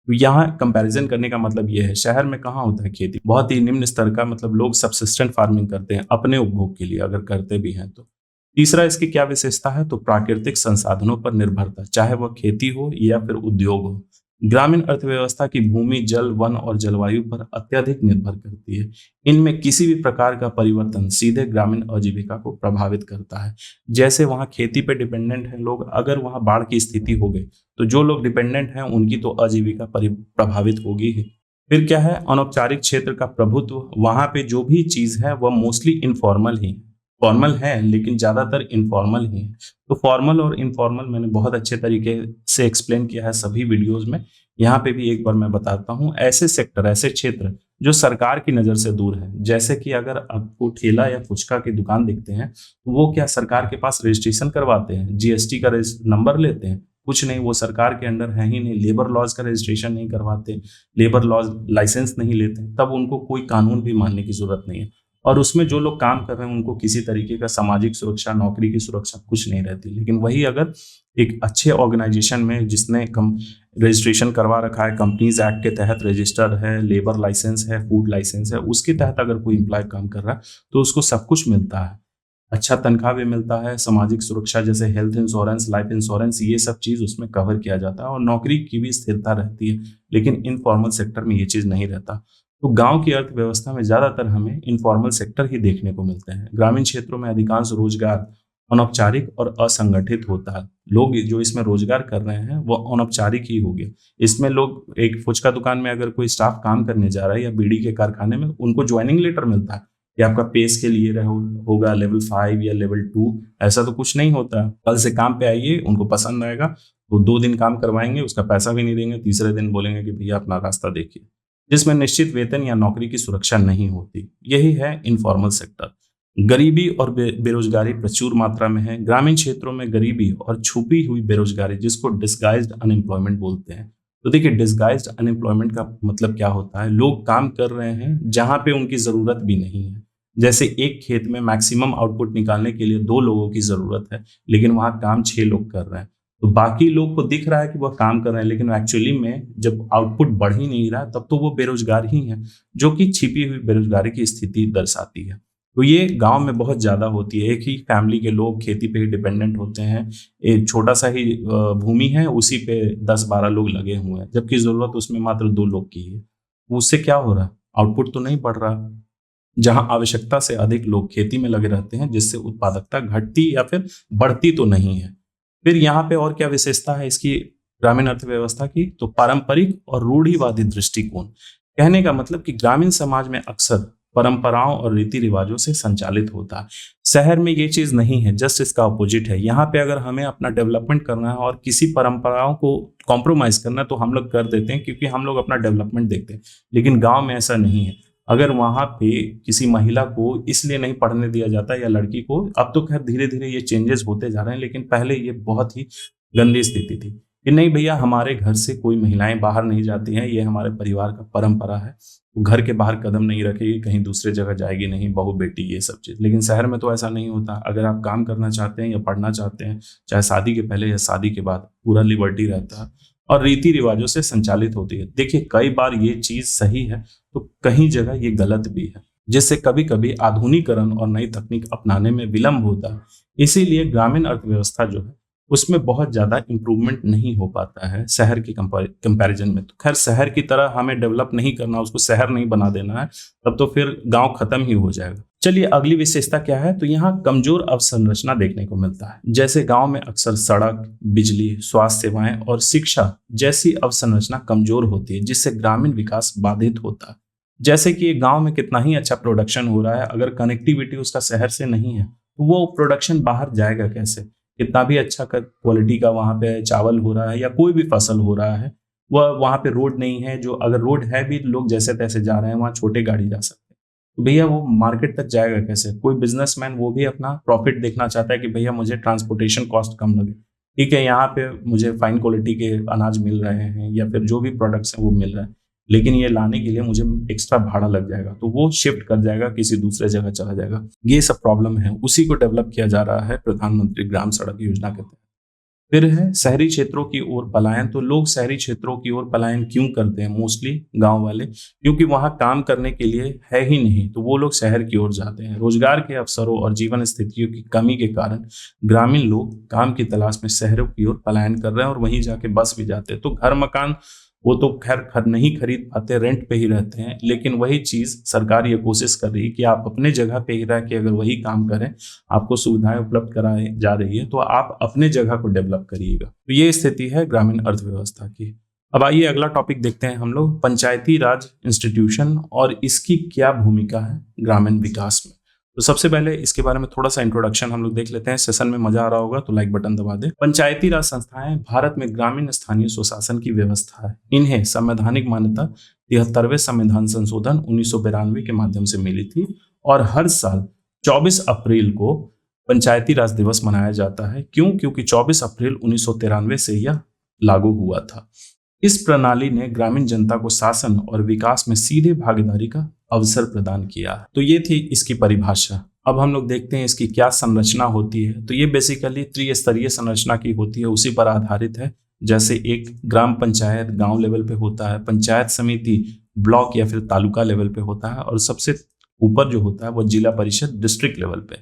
तो यहाँ कंपैरिजन करने का मतलब ये है, शहर में कहाँ होता है खेती, बहुत ही निम्न स्तर का, मतलब लोग सब्सिस्टेंट फार्मिंग करते हैं अपने उपभोग के लिए, अगर करते भी हैं तो। तीसरा इसकी क्या विशेषता है, तो प्राकृतिक संसाधनों पर निर्भरता, चाहे वह खेती हो या फिर उद्योग हो। ग्रामीण अर्थव्यवस्था की भूमि, जल, वन और जलवायु पर अत्यधिक निर्भर करती है। इनमें किसी भी प्रकार का परिवर्तन सीधे ग्रामीण आजीविका को प्रभावित करता है। जैसे वहाँ खेती पे डिपेंडेंट है लोग, अगर वहाँ बाढ़ की स्थिति हो गई तो जो लोग डिपेंडेंट हैं उनकी तो आजीविका प्रभावित होगी ही। फिर क्या है, अनौपचारिक क्षेत्र का प्रभुत्व, वहां पे जो भी चीज है वह मोस्टली इनफॉर्मल ही, फॉर्मल है लेकिन ज्यादातर इनफॉर्मल ही है। तो फॉर्मल और इनफॉर्मल मैंने बहुत अच्छे तरीके से एक्सप्लेन किया है सभी वीडियोस में, यहाँ पे भी एक बार मैं बताता हूँ। ऐसे सेक्टर, ऐसे क्षेत्र जो सरकार की नजर से दूर है, जैसे कि अगर आपको ठेला या फुचका की दुकान दिखते हैं तो वो क्या सरकार के पास रजिस्ट्रेशन करवाते हैं, जीएसटी का नंबर लेते हैं, कुछ नहीं, वो सरकार के अंडर है ही नहीं, लेबर लॉज का रजिस्ट्रेशन नहीं करवाते, लेबर लॉज लाइसेंस नहीं लेते, तब उनको कोई कानून भी मानने की जरूरत नहीं है। और उसमें जो लोग काम कर रहे हैं उनको किसी तरीके का सामाजिक सुरक्षा, नौकरी की सुरक्षा कुछ नहीं रहती। लेकिन वही अगर एक अच्छे ऑर्गेनाइजेशन में जिसने रजिस्ट्रेशन करवा रखा है, कंपनीज एक्ट के तहत रजिस्टर है, लेबर लाइसेंस है, फूड लाइसेंस है, उसके तहत अगर कोई एम्प्लॉय काम कर रहा है तो उसको सब कुछ मिलता है, अच्छा तनख्वाह भी मिलता है, सामाजिक सुरक्षा जैसे हेल्थ इंश्योरेंस, लाइफ इंश्योरेंस, ये सब चीज उसमें कवर किया जाता है, और नौकरी की भी स्थिरता रहती है। लेकिन इनफॉर्मल सेक्टर में ये चीज नहीं रहता। तो गांव की अर्थव्यवस्था में ज्यादातर हमें इनफॉर्मल सेक्टर ही देखने को मिलते हैं। ग्रामीण क्षेत्रों में अधिकांश रोजगार अनौपचारिक और असंगठित होता है। लोग जो इसमें रोजगार कर रहे हैं वो अनौपचारिक ही हो गया। इसमें लोग एक फुचका दुकान में अगर कोई स्टाफ काम करने जा रहा है या बीड़ी के कारखाने में, उनको ज्वाइनिंग लेटर मिलता है कि आपका पे स्केल ये होगा लेवल 5 या लेवल 2। ऐसा तो कुछ नहीं होता। कल से काम पे आइए, उनको पसंद आएगा तो 2 दिन काम करवाएंगे, उसका पैसा भी नहीं देंगे, तीसरे दिन बोलेंगे कि भैया अपना रास्ता देखिए, जिसमें निश्चित वेतन या नौकरी की सुरक्षा नहीं होती। यही है इनफॉर्मल सेक्टर। गरीबी और बेरोजगारी प्रचुर मात्रा में है। ग्रामीण क्षेत्रों में गरीबी और छुपी हुई बेरोजगारी, जिसको डिस्गाइज्ड अनएम्प्लॉयमेंट बोलते हैं। तो देखिए, डिस्गाइज्ड अनएम्प्लॉयमेंट का मतलब क्या होता है? लोग काम कर रहे हैं जहां पे उनकी जरूरत भी नहीं है। जैसे एक खेत में मैक्सिमम आउटपुट निकालने के लिए 2 लोगों की जरूरत है, लेकिन वहां काम 6 लोग कर रहे हैं। तो बाकी लोग को दिख रहा है कि वह काम कर रहे हैं, लेकिन एक्चुअली में जब आउटपुट बढ़ ही नहीं रहा तब तो वो बेरोजगार ही है, जो कि छिपी हुई बेरोजगारी की स्थिति दर्शाती है। तो ये गांव में बहुत ज्यादा होती है। एक ही फैमिली के लोग खेती पे ही डिपेंडेंट होते हैं। एक छोटा सा ही भूमि है, उसी पे 10-12 लोग लगे हुए हैं, जबकि जरूरत उसमें मात्र 2 लोग की है। उससे क्या हो रहा है? आउटपुट तो नहीं बढ़ रहा। जहां आवश्यकता से अधिक लोग खेती में लगे रहते हैं, जिससे उत्पादकता घटती या फिर बढ़ती तो नहीं है। फिर यहाँ पे और क्या विशेषता है इसकी ग्रामीण अर्थव्यवस्था की? तो पारंपरिक और रूढ़िवादी दृष्टिकोण। कहने का मतलब कि ग्रामीण समाज में अक्सर परंपराओं और रीति रिवाजों से संचालित होता है। शहर में ये चीज नहीं है, जस्ट इसका अपोजिट है। यहाँ पे अगर हमें अपना डेवलपमेंट करना है और किसी परंपराओं को कॉम्प्रोमाइज करना है तो हम लोग कर देते हैं, क्योंकि हम लोग अपना डेवलपमेंट देखते हैं। लेकिन गांव में ऐसा नहीं है। अगर वहां पे किसी महिला को इसलिए नहीं पढ़ने दिया जाता या लड़की को, अब तो खैर धीरे धीरे ये चेंजेस होते जा रहे हैं, लेकिन पहले ये बहुत ही गंदी स्थिति थी कि नहीं भैया, हमारे घर से कोई महिलाएं बाहर नहीं जाती हैं, ये हमारे परिवार का परंपरा है। वो घर के बाहर कदम नहीं रखेगी, कहीं दूसरे जगह जाएगी नहीं, बहू बेटी ये सब चीज। लेकिन शहर में तो ऐसा नहीं होता। अगर आप काम करना चाहते हैं या पढ़ना चाहते हैं, चाहे शादी के पहले या शादी के बाद, पूरा लिबर्टी रहता है और रीति रिवाजों से संचालित होती है। देखिए, कई बार ये चीज सही है तो कहीं जगह ये गलत भी है, जिससे कभी कभी आधुनिकीकरण और नई तकनीक अपनाने में विलंब होता है। इसीलिए ग्रामीण अर्थव्यवस्था जो है उसमें बहुत ज्यादा इंप्रूवमेंट नहीं हो पाता है शहर के कंपैरिजन में। तो खैर, शहर की तरह हमें डेवलप नहीं करना, उसको शहर नहीं बना देना है, तब तो फिर गांव खत्म ही हो जाएगा। चलिए, अगली विशेषता क्या है? तो यहाँ कमजोर अवसंरचना देखने को मिलता है। जैसे गांव में अक्सर सड़क, बिजली, स्वास्थ्य सेवाएं और शिक्षा जैसी अवसंरचना कमजोर होती है, जिससे ग्रामीण विकास बाधित होता है। जैसे कि गांव में कितना ही अच्छा प्रोडक्शन हो रहा है, अगर कनेक्टिविटी उसका शहर से नहीं है तो वो प्रोडक्शन बाहर जाएगा कैसे? कितना भी अच्छा क्वालिटी का वहां पे चावल हो रहा है या कोई भी फसल हो रहा है, वह वहां पे रोड नहीं है, जो अगर रोड है भी लोग जैसे तैसे जा रहे हैं, वहां छोटे गाड़ी जा सकते हैं, तो भैया वो मार्केट तक जाएगा कैसे? कोई बिजनेसमैन वो भी अपना प्रॉफिट देखना चाहता है कि भैया मुझे ट्रांसपोर्टेशन कॉस्ट कम लगे। ठीक है, यहाँ पे मुझे फाइन क्वालिटी के अनाज मिल रहे हैं या फिर जो भी प्रोडक्ट्स हैं वो मिल रहे हैं, लेकिन ये लाने के लिए मुझे एक्स्ट्रा भाड़ा लग जाएगा, तो वो शिफ्ट कर जाएगा, किसी दूसरे जगह चला जाएगा। ये सब प्रॉब्लम है, उसी को डेवलप किया जा रहा है प्रधानमंत्री ग्राम सड़क योजना के तहत। फिर है शहरी क्षेत्रों की ओर पलायन। तो लोग शहरी क्षेत्रों की ओर पलायन क्यों करते हैं? मोस्टली गांव वाले, क्योंकि वहां काम करने के लिए है ही नहीं, तो वो लोग शहर की ओर जाते हैं। रोजगार के अवसरों और जीवन स्थितियों की कमी के कारण ग्रामीण लोग काम की तलाश में शहरों की ओर पलायन कर रहे हैं और वहीं जाके बस भी जाते हैं। तो घर मकान वो तो खैर नहीं खरीद पाते, रेंट पे ही रहते हैं। लेकिन वही चीज सरकार ये कोशिश कर रही है कि आप अपने जगह पे ही रह के अगर वही काम करें, आपको सुविधाएं उपलब्ध कराई जा रही है, तो आप अपने जगह को डेवलप करिएगा। तो ये स्थिति है ग्रामीण अर्थव्यवस्था की। अब आइए अगला टॉपिक देखते हैं हम लोग, पंचायती राज इंस्टीट्यूशन और इसकी क्या भूमिका है ग्रामीण विकास में। तो सबसे पहले इसके बारे में थोड़ा सा इंट्रोडक्शन हम लोग देख लेते हैं। सेशन में मजा आ रहा होगा तो लाइक बटन दबा दें। पंचायती राज संस्थाएं भारत में ग्रामीण स्थानीय स्वशासन की व्यवस्था है। इन्हें संवैधानिक मान्यता 73वें संविधान संशोधन 1992 के माध्यम से मिली थी और हर साल 24 अप्रैल को पंचायती राज दिवस मनाया जाता है। क्यों? क्योंकि 24 अप्रैल 1993 से यह लागू हुआ था। इस प्रणाली ने ग्रामीण जनता को शासन और विकास में सीधे भागीदारी का अवसर प्रदान किया। तो ये थी इसकी परिभाषा। अब हम लोग देखते हैं इसकी क्या संरचना होती है। तो ये बेसिकली त्रिस्तरीय संरचना की होती है, उसी पर आधारित है। जैसे एक ग्राम पंचायत गांव लेवल पे होता है, पंचायत समिति ब्लॉक या फिर तालुका लेवल पे होता है, और सबसे ऊपर जो होता है वो जिला परिषद डिस्ट्रिक्ट लेवल पे।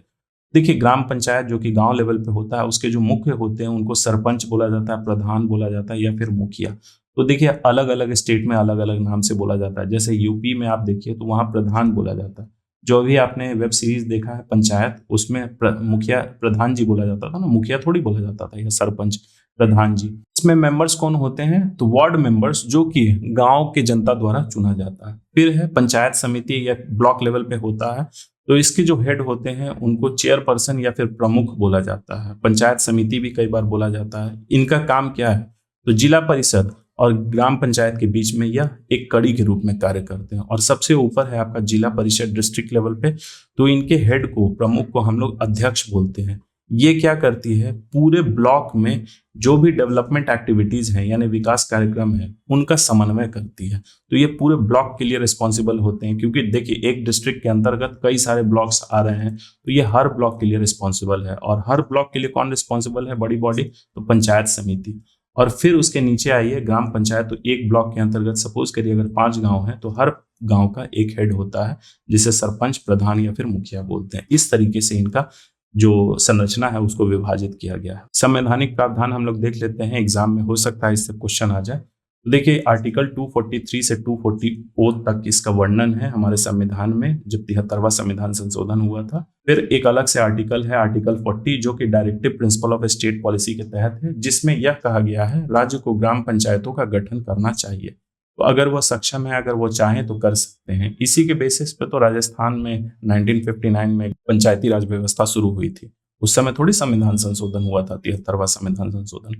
देखिए, ग्राम पंचायत जो कि गांव लेवल पे होता है, उसके जो मुख्य होते हैं उनको सरपंच बोला जाता है, प्रधान बोला जाता है या फिर मुखिया। तो देखिए, अलग अलग स्टेट में अलग अलग नाम से बोला जाता है। जैसे यूपी में आप देखिए तो वहां प्रधान बोला जाता है, जो भी आपने वेब सीरीज देखा है पंचायत, उसमें मुखिया प्रधान जी बोला जाता था ना, मुखिया थोड़ी बोला जाता था, या सरपंच प्रधान जी। इसमें मेंबर्स कौन होते हैं? तो वार्ड मेंबर्स, जो कि गांव के जनता द्वारा चुना जाता है। फिर है पंचायत समिति, या ब्लॉक लेवल पे होता है, तो इसके जो हेड होते हैं उनको चेयरपर्सन या फिर प्रमुख बोला जाता है। पंचायत समिति भी कई बार बोला जाता है। इनका काम क्या है? तो जिला परिषद और ग्राम पंचायत के बीच में यह एक कड़ी के रूप में कार्य करते हैं। और सबसे ऊपर है आपका जिला परिषद डिस्ट्रिक्ट लेवल पे, तो इनके हेड को, प्रमुख को हम लोग अध्यक्ष बोलते हैं। ये क्या करती है? पूरे ब्लॉक में जो भी डेवलपमेंट एक्टिविटीज हैं, यानी विकास कार्यक्रम है, उनका समन्वय करती है। तो ये पूरे ब्लॉक के लिए रिस्पॉन्सिबल होते हैं, क्योंकि देखिए एक डिस्ट्रिक्ट के अंतर्गत कई सारे ब्लॉक्स आ रहे हैं, तो ये हर ब्लॉक के लिए रिस्पॉन्सिबल है। और हर ब्लॉक के लिए कौन रिस्पॉन्सिबल है? बड़ी बॉडी, तो पंचायत समिति। और फिर उसके नीचे आइए ग्राम पंचायत। तो एक ब्लॉक के अंतर्गत सपोज करिए अगर 5 गांव हैं, तो हर गांव का एक हेड होता है, जिसे सरपंच, प्रधान या फिर मुखिया बोलते हैं। इस तरीके से इनका जो संरचना है उसको विभाजित किया गया है। संवैधानिक प्रावधान हम लोग देख लेते हैं, एग्जाम में हो सकता है इससे क्वेश्चन आ जाए। तो देखिए आर्टिकल 243 से 240 तक इसका वर्णन है हमारे संविधान में, जब 73वां संविधान संशोधन हुआ था। फिर एक अलग से आर्टिकल है, आर्टिकल 40, जो कि directive principle of state policy के तहत है, जिसमें यह कहा गया है राज्य को ग्राम पंचायतों का गठन करना चाहिए। तो अगर वह सक्षम है, अगर वो चाहें तो कर सकते हैं। इसी के बेसिस पे तो राजस्थान में 1959 में पंचायती राज व्यवस्था शुरू हुई थी। उस समय थोड़ी संविधान संशोधन हुआ था, 73वां संविधान संशोधन।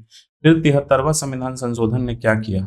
फिर 73वां संविधान संशोधन ने क्या किया?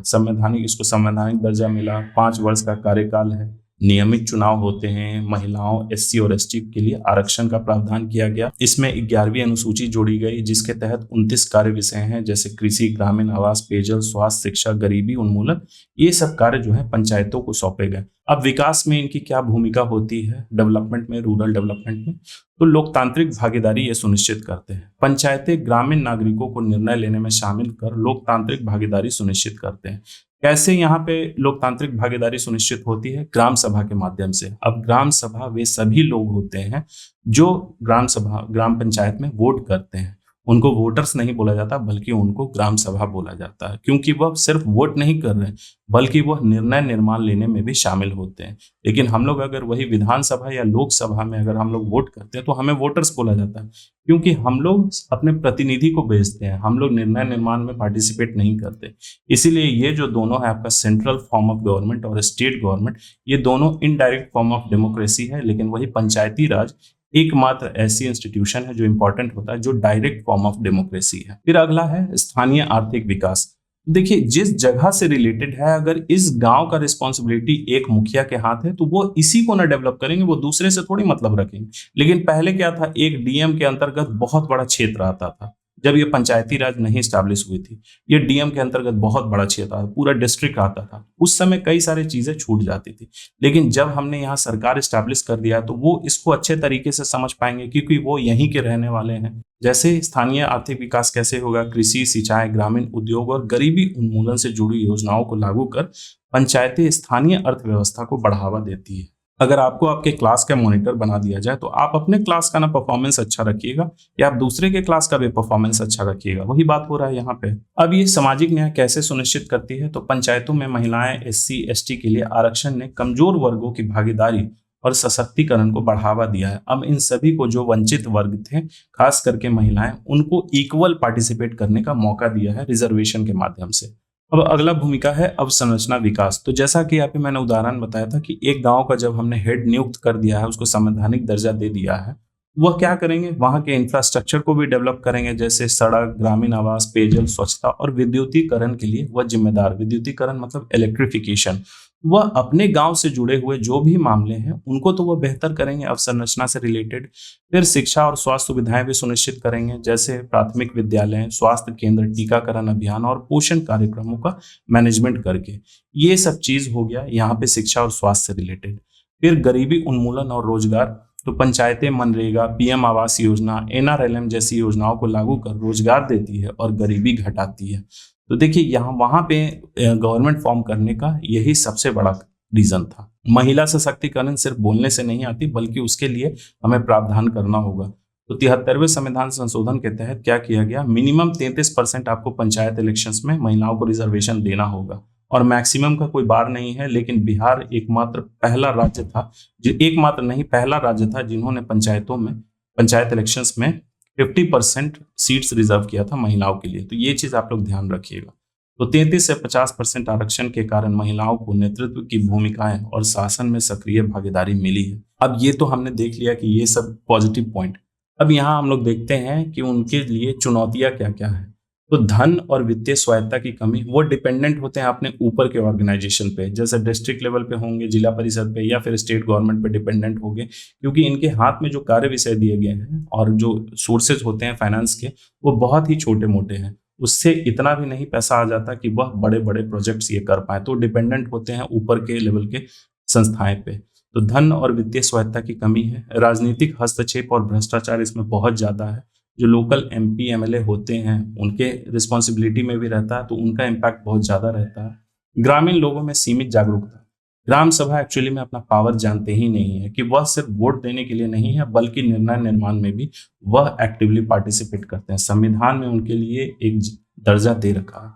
इसको संवैधानिक दर्जा मिला, 5 वर्ष का कार्यकाल है, नियमित चुनाव होते हैं, महिलाओं, एससी और एसटी के लिए आरक्षण का प्रावधान किया गया। इसमें 11वीं अनुसूची जोड़ी गई, जिसके तहत 29 कार्य विषय हैं, जैसे कृषि, ग्रामीण आवास, पेयजल, स्वास्थ्य, शिक्षा, गरीबी उन्मूलन। ये सब कार्य जो है पंचायतों को सौंपे गए। अब विकास में इनकी क्या भूमिका होती है डेवलपमेंट में, रूरल डेवलपमेंट में? तो लोकतांत्रिक भागीदारी ये सुनिश्चित करते हैं। पंचायतें ग्रामीण नागरिकों को निर्णय लेने में शामिल कर लोकतांत्रिक भागीदारी सुनिश्चित करते हैं। कैसे यहाँ पे लोकतांत्रिक भागीदारी सुनिश्चित होती है? ग्राम सभा के माध्यम से। अब ग्राम सभा वे सभी लोग होते हैं जो ग्राम पंचायत में वोट करते हैं। उनको वोटर्स नहीं बोला जाता, बल्कि उनको ग्राम सभा बोला जाता है, क्योंकि वह सिर्फ वोट नहीं कर रहे हैं, बल्कि वह निर्णय निर्माण लेने में भी शामिल होते हैं। लेकिन हम लोग अगर वही विधानसभा या लोकसभा में अगर हम लोग वोट करते हैं, तो हमें वोटर्स बोला जाता है, क्योंकि हम लोग अपने प्रतिनिधि को भेजते हैं, हम लोग निर्णय निर्माण में पार्टिसिपेट नहीं करते। इसीलिए ये जो दोनों है आपका सेंट्रल फॉर्म ऑफ गवर्नमेंट और स्टेट गवर्नमेंट, ये दोनों इनडायरेक्ट फॉर्म ऑफ डेमोक्रेसी है। लेकिन वही पंचायती राज एकमात्र ऐसी इंस्टीट्यूशन है जो इंपॉर्टेंट होता है, जो डायरेक्ट फॉर्म ऑफ डेमोक्रेसी है। फिर अगला है स्थानीय आर्थिक विकास। देखिए जिस जगह से रिलेटेड है, अगर इस गांव का रिस्पॉन्सिबिलिटी एक मुखिया के हाथ है, तो वो इसी को ना डेवलप करेंगे, वो दूसरे से थोड़ी मतलब रखेंगे। लेकिन पहले क्या था, एक डीएम के अंतर्गत बहुत बड़ा क्षेत्र आता था। जब ये पंचायती राज नहीं स्टैब्लिश हुई थी, ये डीएम के अंतर्गत बहुत बड़ा क्षेत्र था, पूरा डिस्ट्रिक्ट आता था। उस समय कई सारी चीजें छूट जाती थी। लेकिन जब हमने यहाँ सरकार स्टैब्लिश कर दिया, तो वो इसको अच्छे तरीके से समझ पाएंगे, क्योंकि वो यहीं के रहने वाले हैं। जैसे स्थानीय आर्थिक विकास कैसे होगा? कृषि, सिंचाई, ग्रामीण उद्योग और गरीबी उन्मूलन से जुड़ी योजनाओं को लागू कर पंचायतें स्थानीय अर्थव्यवस्था को बढ़ावा देती है। अगर आपको आपके क्लास का मॉनिटर बना दिया जाए, तो आप अपने क्लास का ना परफॉर्मेंस अच्छा रखिएगा, या आप दूसरे के क्लास का भी परफॉर्मेंस अच्छा रखिएगा। वही बात हो रहा है यहाँ पे। अब ये सामाजिक न्याय कैसे सुनिश्चित करती है? तो पंचायतों में महिलाएं, एससी, एसटी के लिए आरक्षण ने कमजोर वर्गों की भागीदारी और सशक्तिकरण को बढ़ावा दिया है। अब इन सभी को, जो वंचित वर्ग थे, खास करके महिलाएं, उनको इक्वल पार्टिसिपेट करने का मौका दिया है रिजर्वेशन के माध्यम से। अब अगला भूमिका है अवसंरचना विकास। तो जैसा कि यहाँ पे मैंने उदाहरण बताया था कि एक गांव का जब हमने हेड नियुक्त कर दिया है, उसको संवैधानिक दर्जा दे दिया है, वह क्या करेंगे? वहां के इंफ्रास्ट्रक्चर को भी डेवलप करेंगे, जैसे सड़क, ग्रामीण आवास, पेयजल, स्वच्छता और विद्युतीकरण के लिए वह जिम्मेदार। विद्युतीकरण मतलब इलेक्ट्रिफिकेशन। वह अपने गांव से जुड़े हुए जो भी मामले हैं, उनको तो वह बेहतर करेंगे अवसंरचना से रिलेटेड। फिर शिक्षा और स्वास्थ्य सुविधाएं भी सुनिश्चित करेंगे, जैसे प्राथमिक विद्यालय, स्वास्थ्य केंद्र, टीकाकरण अभियान और पोषण कार्यक्रमों का मैनेजमेंट करके। ये सब चीज हो गया यहाँ पे शिक्षा और स्वास्थ्य से रिलेटेड। फिर गरीबी उन्मूलन और रोजगार। तो पंचायतें मनरेगा, पीएम आवास योजना, एनआरएलएम जैसी योजनाओं को लागू कर रोजगार देती है और गरीबी घटाती है। तो देखिए यहाँ वहां पे गवर्नमेंट फॉर्म करने का यही सबसे बड़ा रीजन था। महिला सशक्तिकरण सिर्फ बोलने से नहीं आती, बल्कि उसके लिए हमें प्रावधान करना होगा। तो 73वें संविधान संशोधन के तहत क्या किया गया? मिनिमम 33% आपको पंचायत इलेक्शंस में महिलाओं को रिजर्वेशन देना होगा। और मैक्सिमम का कोई बार नहीं है, लेकिन बिहार एकमात्र पहला राज्य था, जो एकमात्र नहीं पहला राज्य था जिन्होंने पंचायत इलेक्शंस में 50% सीट्स रिजर्व किया था महिलाओं के लिए। तो ये चीज आप लोग ध्यान रखिएगा। तो 33 से 50% आरक्षण के कारण महिलाओं को नेतृत्व की भूमिकाएं और शासन में सक्रिय भागीदारी मिली है। अब ये तो हमने देख लिया कि ये सब पॉजिटिव पॉइंट। अब यहाँ हम लोग देखते हैं कि उनके लिए चुनौतियां क्या क्या है। तो धन और वित्तीय स्वायत्ता की कमी, वो डिपेंडेंट होते हैं अपने ऊपर के ऑर्गेनाइजेशन पे, जैसे डिस्ट्रिक्ट लेवल पे होंगे, जिला परिषद पे, या फिर स्टेट गवर्नमेंट पे डिपेंडेंट होंगे, क्योंकि इनके हाथ में जो कार्य विषय दिए गए हैं और जो सोर्सेज होते हैं फाइनेंस के, वो बहुत ही छोटे मोटे हैं। उससे इतना भी नहीं पैसा आ जाता कि वह बड़े बड़े प्रोजेक्ट्स ये कर पाए। तो डिपेंडेंट होते हैं ऊपर के लेवल के संस्थाएं पे। तो धन और वित्तीय स्वायत्ता की कमी है। राजनीतिक हस्तक्षेप और भ्रष्टाचार इसमें बहुत ज्यादा है। जो लोकल एमपी एमएलए होते हैं उनके रिस्पॉन्सिबिलिटी में भी रहता है, तो उनका इम्पैक्ट बहुत ज्यादा रहता है। ग्रामीण लोगों में सीमित जागरूकता। ग्राम सभा एक्चुअली में अपना पावर जानते ही नहीं है कि वह सिर्फ वोट देने के लिए नहीं है, बल्कि निर्णय निर्माण में भी वह एक्टिवली पार्टिसिपेट करते हैं। संविधान में उनके लिए एक दर्जा दे रखा है।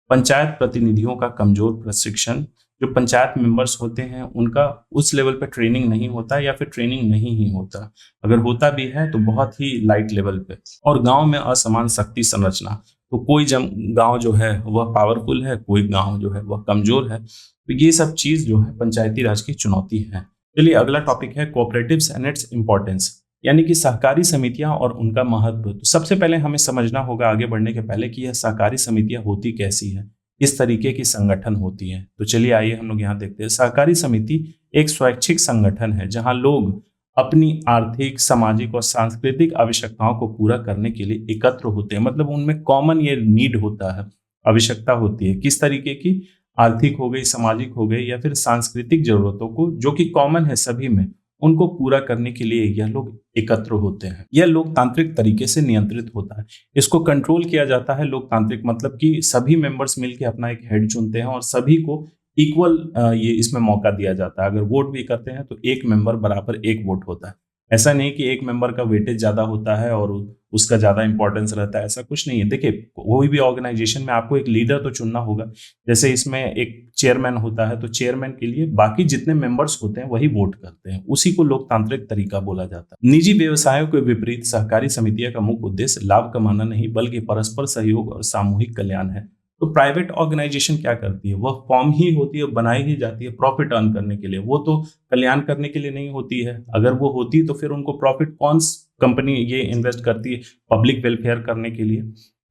पंचायत प्रतिनिधियों का कमजोर प्रशिक्षण। जो पंचायत मेंबर्स होते हैं उनका उस लेवल पे ट्रेनिंग नहीं होता, या फिर ट्रेनिंग नहीं ही होता, अगर होता भी है तो बहुत ही लाइट लेवल पे। और गांव में असमान शक्ति संरचना। तो कोई गांव जो है वह पावरफुल है, कोई गांव जो है वह कमजोर है। तो ये सब चीज जो है पंचायती राज की चुनौती है। चलिए अगला टॉपिक है कोऑपरेटिव्स एंड इट्स इंपॉर्टेंस, यानी कि सहकारी समितियां और उनका महत्व। तो सबसे पहले हमें समझना होगा आगे बढ़ने के पहले कि यह सहकारी समितियां होती कैसी है, इस तरीके की संगठन होती है। तो चलिए आइए हम लोग यहाँ देखते हैं। सहकारी समिति एक स्वैच्छिक संगठन है जहां लोग अपनी आर्थिक, सामाजिक और सांस्कृतिक आवश्यकताओं को पूरा करने के लिए एकत्र होते हैं। मतलब उनमें कॉमन ये नीड होता है, आवश्यकता होती है। किस तरीके की? आर्थिक हो गई, सामाजिक हो गई, या फिर सांस्कृतिक जरूरतों को जो कि कॉमन है सभी में, उनको पूरा करने के लिए यह लोग एकत्र होते हैं। यह लोकतांत्रिक तरीके से नियंत्रित होता है। इसको कंट्रोल किया जाता है। लोकतांत्रिक मतलब कि सभी मेंबर्स मिलकर अपना एक हेड चुनते हैं और सभी को इक्वल ये इसमें मौका दिया जाता है। अगर वोट भी करते हैं तो एक मेंबर बराबर एक वोट होता है। ऐसा नहीं कि एक मेंबर का वेटेज ज्यादा होता है और उसका ज्यादा इंपॉर्टेंस रहता है, ऐसा कुछ नहीं है। देखिए कोई भी ऑर्गेनाइजेशन में आपको एक लीडर तो चुनना होगा। जैसे इसमें एक चेयरमैन होता है, तो चेयरमैन के लिए बाकी जितने मेंबर्स होते हैं वही वोट करते हैं, उसी को लोकतांत्रिक तरीका बोला जाता है। निजी व्यवसायों के विपरीत सहकारी समितियों का मुख्य उद्देश्य लाभ कमाना नहीं, बल्कि परस्पर सहयोग और सामूहिक कल्याण है। तो प्राइवेट ऑर्गेनाइजेशन क्या करती है? वह फॉर्म ही होती है, बनाई ही जाती है प्रॉफिट अर्न करने के लिए, वो तो कल्याण करने के लिए नहीं होती है। अगर वो होती तो फिर उनको प्रॉफिट कौन कंपनी ये इन्वेस्ट करती है? पब्लिक वेलफेयर करने के लिए।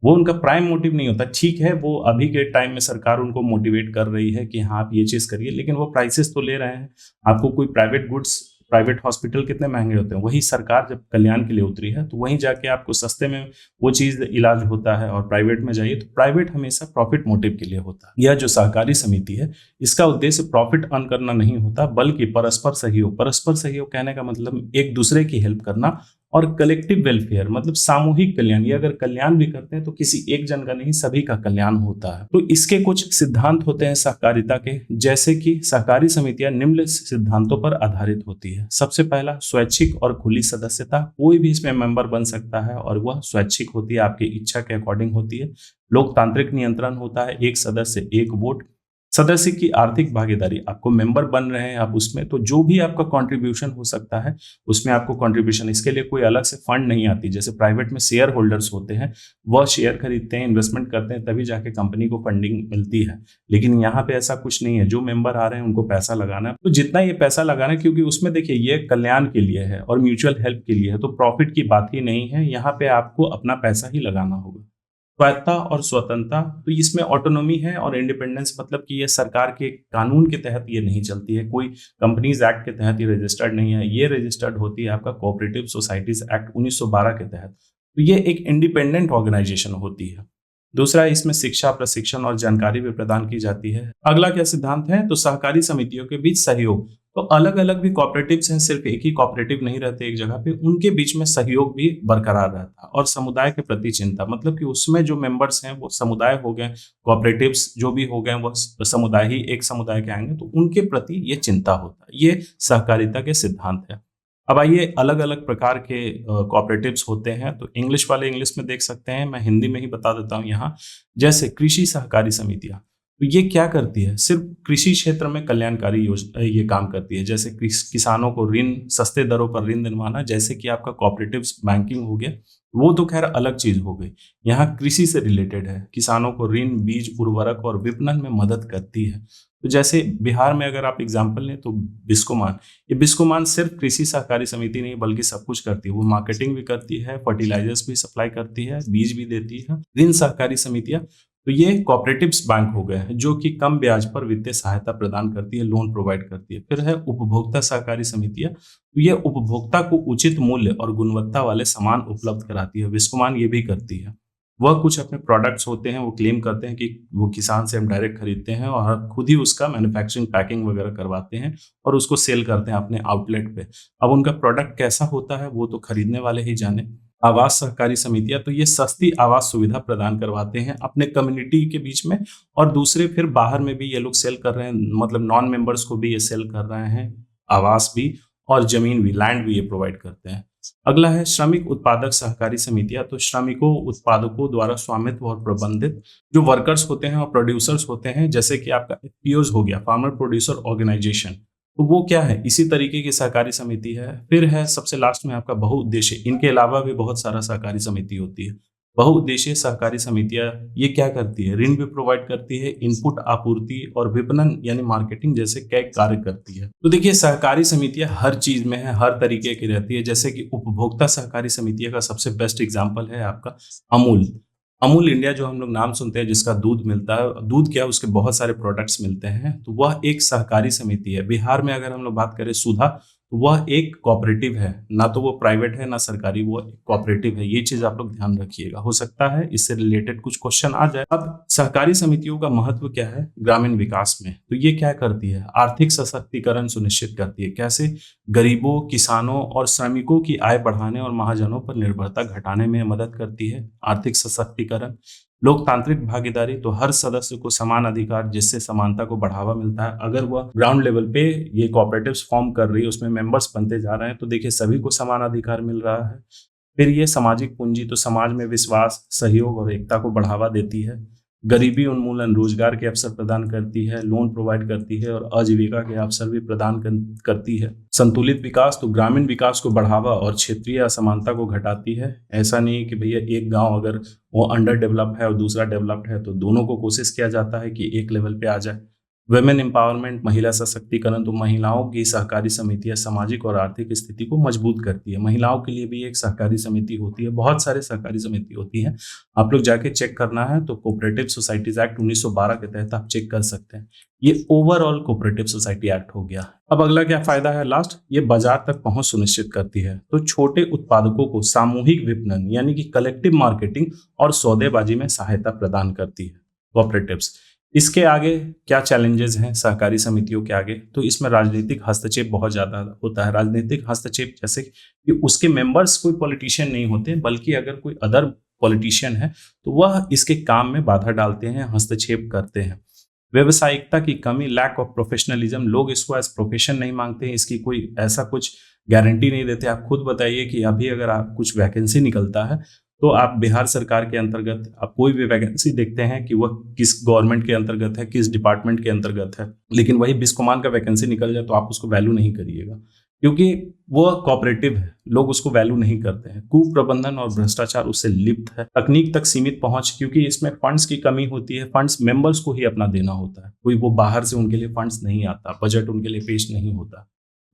वो उनका प्राइम मोटिव नहीं होता। ठीक है, वो अभी के टाइम में सरकार उनको मोटिवेट कर रही है कि हाँ आप ये चीज करिए, लेकिन वो प्राइसेस तो ले रहे हैं। आपको कोई प्राइवेट गुड्स, प्राइवेट हॉस्पिटल कितने महंगे होते हैं, वही सरकार जब कल्याण के लिए उतरी है तो वहीं जाके आपको सस्ते में वो चीज इलाज होता है। और प्राइवेट में जाइए तो प्राइवेट हमेशा प्रॉफिट मोटिव के लिए होता है। यह जो सहकारी समिति है इसका उद्देश्य प्रॉफिट अर्न करना नहीं होता, बल्कि परस्पर सहयोग। परस्पर सहयोग कहने का मतलब एक दूसरे की हेल्प करना, और कलेक्टिव वेलफेयर मतलब सामूहिक कल्याण। ये अगर कल्याण भी करते हैं तो किसी एक जन का नहीं, सभी का कल्याण होता है। तो इसके कुछ सिद्धांत होते हैं सहकारिता के, जैसे कि सहकारी समितियां निम्न सिद्धांतों पर आधारित होती है। सबसे पहला, स्वैच्छिक और खुली सदस्यता। कोई भी इसमें मेंबर बन सकता है और वह स्वैच्छिक होती है, आपकी इच्छा के अकॉर्डिंग होती है। लोकतांत्रिक नियंत्रण होता है, एक सदस्य एक वोट। सदस्य की आर्थिक भागीदारी, आपको मेंबर बन रहे हैं आप उसमें, तो जो भी आपका कंट्रीब्यूशन हो सकता है उसमें आपको कंट्रीब्यूशन, इसके लिए कोई अलग से फंड नहीं आती। जैसे प्राइवेट में शेयर होल्डर्स होते हैं, वह शेयर खरीदते हैं, इन्वेस्टमेंट करते हैं, तभी जाके कंपनी को फंडिंग मिलती है। लेकिन यहाँ पे ऐसा कुछ नहीं है। जो मेंबर आ रहे हैं उनको पैसा लगाना है, तो जितना ये पैसा लगाना है, क्योंकि उसमें देखिए ये कल्याण के लिए है और म्यूचुअल हेल्प के लिए है, तो प्रॉफिट की बात ही नहीं है। यहाँ पे आपको अपना पैसा ही लगाना होगा। स्वायत्ता और स्वतंत्रता, तो इसमें ऑटोनॉमी है और इंडिपेंडेंस, मतलब कि ये सरकार के कानून के तहत ये नहीं चलती है, कोई कंपनीज एक्ट के तहत ये रजिस्टर्ड नहीं है। ये रजिस्टर्ड होती है आपका कोऑपरेटिव सोसाइटीज एक्ट 1912 के तहत। तो ये एक इंडिपेंडेंट ऑर्गेनाइजेशन होती है। दूसरा, इसमें शिक्षा, प्रशिक्षण और जानकारी भी प्रदान की जाती है। अगला क्या सिद्धांत है? तो सहकारी समितियों के बीच सहयोग। तो अलग अलग भी कॉपरेटिव्स हैं, सिर्फ एक ही कॉपरेटिव नहीं रहते एक जगह पे, उनके बीच में सहयोग भी बरकरार रहता है। और समुदाय के प्रति चिंता, मतलब कि उसमें जो मेंबर्स हैं वो समुदाय हो गए, कॉपरेटिव्स जो भी हो गए वो समुदाय ही, एक समुदाय के आएंगे, तो उनके प्रति ये चिंता होता है। ये सहकारिता के सिद्धांत है। अब आइए, अलग अलग प्रकार के कॉपरेटिव्स होते हैं। तो इंग्लिश वाले इंग्लिश में देख सकते हैं, मैं हिंदी में ही बता देता हूँ यहाँ। जैसे कृषि सहकारी समितियां, तो ये क्या करती है, सिर्फ कृषि क्षेत्र में कल्याणकारी योजना ये काम करती है, जैसे किसानों को ऋण, सस्ते दरों पर ऋण दिलवाना, जैसे कि आपका कोऑपरेटिव बैंकिंग हो गया, वो तो खैर अलग चीज हो गई। यहाँ कृषि से रिलेटेड है, किसानों को ऋण, बीज, उर्वरक और विपणन में मदद करती है। तो जैसे बिहार में अगर आप एग्जाम्पल लें तो बिस्कोमान, ये बिस्कोमान सिर्फ कृषि सहकारी समिति नहीं बल्कि सब कुछ करती है। वो मार्केटिंग भी करती है, फर्टिलाइजर्स भी सप्लाई करती है, बीज भी देती है। ऋण सहकारी समितियां, तो ये कोऑपरेटिव्स बैंक हो गए हैं जो कि कम ब्याज पर वित्तीय सहायता प्रदान करती है, लोन प्रोवाइड करती है। फिर है उपभोक्ता सहकारी समितियां, तो ये उपभोक्ता को उचित मूल्य और गुणवत्ता वाले सामान उपलब्ध कराती है। विस्कोमान ये भी करती है। वह कुछ अपने प्रोडक्ट्स होते हैं, वो क्लेम करते हैं कि वो किसान से हम डायरेक्ट खरीदते हैं और खुद ही उसका मैन्युफैक्चरिंग, पैकिंग वगैरह करवाते हैं और उसको सेल करते हैं अपने आउटलेट पे। अब उनका प्रोडक्ट कैसा होता है वो तो खरीदने वाले ही जाने। आवास सहकारी समितियां, तो ये सस्ती आवास सुविधा प्रदान करवाते हैं अपने कम्युनिटी के बीच में, और दूसरे फिर बाहर में भी ये लोग सेल कर रहे हैं, मतलब नॉन मेंबर्स को भी ये सेल कर रहे हैं, आवास भी और जमीन भी, लैंड भी ये प्रोवाइड करते हैं। अगला है श्रमिक उत्पादक सहकारी समितियां, तो श्रमिकों, उत्पादकों द्वारा स्वामित्व और प्रबंधित जो वर्कर्स होते हैं और प्रोड्यूसर्स होते हैं, जैसे कि आपका एफपीओज हो गया, फार्मर प्रोड्यूसर ऑर्गेनाइजेशन, तो वो क्या है, इसी तरीके की सहकारी समिति है। फिर है सबसे लास्ट में आपका बहुउद्देशीय, इनके अलावा भी बहुत सारा सहकारी समिति होती है। बहुउद्देशीय सहकारी समितियां ये क्या करती है, ऋण भी प्रोवाइड करती है, इनपुट आपूर्ति और विपणन यानी मार्केटिंग जैसे कई कार्य करती है। तो देखिए सहकारी समितियां हर चीज में है, हर तरीके की रहती है। जैसे कि उपभोक्ता सहकारी समितियां का सबसे बेस्ट एग्जाम्पल है आपका अमूल। अमूल इंडिया जो हम लोग नाम सुनते हैं, जिसका दूध मिलता है, दूध क्या उसके बहुत सारे प्रोडक्ट्स मिलते हैं, तो वह एक सहकारी समिति है। बिहार में अगर हम लोग बात करें सुधा, तो वह एक कोऑपरेटिव है, ना तो वो प्राइवेट है ना सरकारी, वो एक कोऑपरेटिव है। ये चीज आप लोग ध्यान रखिएगा, हो सकता है इससे रिलेटेड कुछ क्वेश्चन आ जाए। अब सहकारी समितियों का महत्व क्या है ग्रामीण विकास में, तो ये क्या करती है, आर्थिक सशक्तिकरण सुनिश्चित करती है। कैसे, गरीबों, किसानों और श्रमिकों की आय बढ़ाने और महाजनों पर निर्भरता घटाने में मदद करती है। आर्थिक सशक्तिकरण, लोकतांत्रिक भागीदारी, तो हर सदस्य को समान अधिकार, जिससे समानता को बढ़ावा मिलता है। अगर वह ग्राउंड लेवल पे ये कोऑपरेटिव्स फॉर्म कर रही है, उसमें मेंबर्स बनते जा रहे हैं, तो देखिए सभी को समान अधिकार मिल रहा है। फिर ये सामाजिक पूंजी, तो समाज में विश्वास, सहयोग और एकता को बढ़ावा देती है। गरीबी उन्मूलन, रोजगार के अवसर प्रदान करती है, लोन प्रोवाइड करती है और आजीविका के अवसर भी प्रदान करती है। संतुलित विकास, तो ग्रामीण विकास को बढ़ावा और क्षेत्रीय असमानता को घटाती है। ऐसा नहीं कि भैया एक गांव अगर वो अंडर डेवलप्ड है और दूसरा डेवलप्ड है, तो दोनों को कोशिश किया जाता है कि एक लेवल पे आ जाए। वुमेन एम्पावरमेंट, महिला सशक्तिकरण, तो महिलाओं की सहकारी समितियां सामाजिक और आर्थिक स्थिति को मजबूत करती है। महिलाओं के लिए भी एक सहकारी समिति होती है, बहुत सारे सहकारी समिति होती हैं, आप लोग जाके चेक करना है तो कोऑपरेटिव सोसाइटीज एक्ट 1912 के तहत आप चेक कर सकते हैं। ये ओवरऑल कोऑपरेटिव सोसाइटी एक्ट हो गया। अब अगला क्या फायदा है लास्ट, ये बाजार तक पहुंच सुनिश्चित करती है। तो छोटे उत्पादकों को सामूहिक विपणन यानी कि कलेक्टिव मार्केटिंग और सौदेबाजी में सहायता प्रदान करती है कोऑपरेटिव्स। इसके आगे क्या चैलेंजेस हैं सहकारी समितियों के आगे, तो इसमें राजनीतिक हस्तक्षेप बहुत ज्यादा होता है। राजनीतिक हस्तक्षेप जैसे कि उसके मेंबर्स कोई पॉलिटिशियन नहीं होते, बल्कि अगर कोई अदर पॉलिटिशियन है तो वह इसके काम में बाधा डालते हैं, हस्तक्षेप करते हैं। व्यवसायिकता की कमी, लैक ऑफ प्रोफेशनलिज्म, लोग इसको एज प्रोफेशन नहीं मांगते हैं, इसकी कोई ऐसा कुछ गारंटी नहीं देते। आप खुद बताइए कि अभी अगर आप कुछ वैकेंसी निकलता है तो आप बिहार सरकार के अंतर्गत आप कोई भी वैकेंसी देखते हैं कि वह किस गवर्नमेंट के अंतर्गत है, किस डिपार्टमेंट के अंतर्गत है, लेकिन वही बिस्कोमान का वैकेंसी निकल जाए तो आप उसको वैल्यू नहीं करिएगा, क्योंकि वो कोऑपरेटिव है, लोग उसको वैल्यू नहीं करते हैं। कुप्रबंधन और भ्रष्टाचार उससे लिप्त है। तकनीक तक सीमित पहुंच, क्योंकि इसमें फंड्स की कमी होती है, फंड्स मेंबर्स को ही अपना देना होता है, कोई वो बाहर से उनके लिए फंड्स नहीं आता, बजट उनके लिए पेश नहीं होता,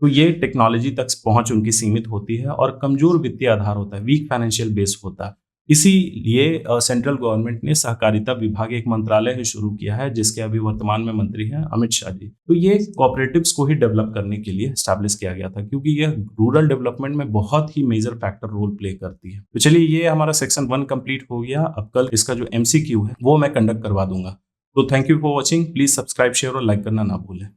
तो ये टेक्नोलॉजी तक पहुंच उनकी सीमित होती है और कमजोर वित्तीय आधार होता है, वीक फाइनेंशियल बेस होता है। इसीलिए सेंट्रल गवर्नमेंट ने सहकारिता विभाग एक मंत्रालय शुरू किया है, जिसके अभी वर्तमान में मंत्री हैं अमित शाह जी। तो ये कोऑपरेटिव्स को ही डेवलप करने के लिए एस्टैब्लिश किया गया था, क्योंकि ये रूरल डेवलपमेंट में बहुत ही मेजर फैक्टर रोल प्ले करती है। तो चलिए, ये हमारा सेक्शन 1 कंप्लीट हो गया। अब कल इसका जो MCQ है वो मैं कंडक्ट करवा दूंगा। तो thank you for watching. Please subscribe, share और लाइक करना ना भूलें।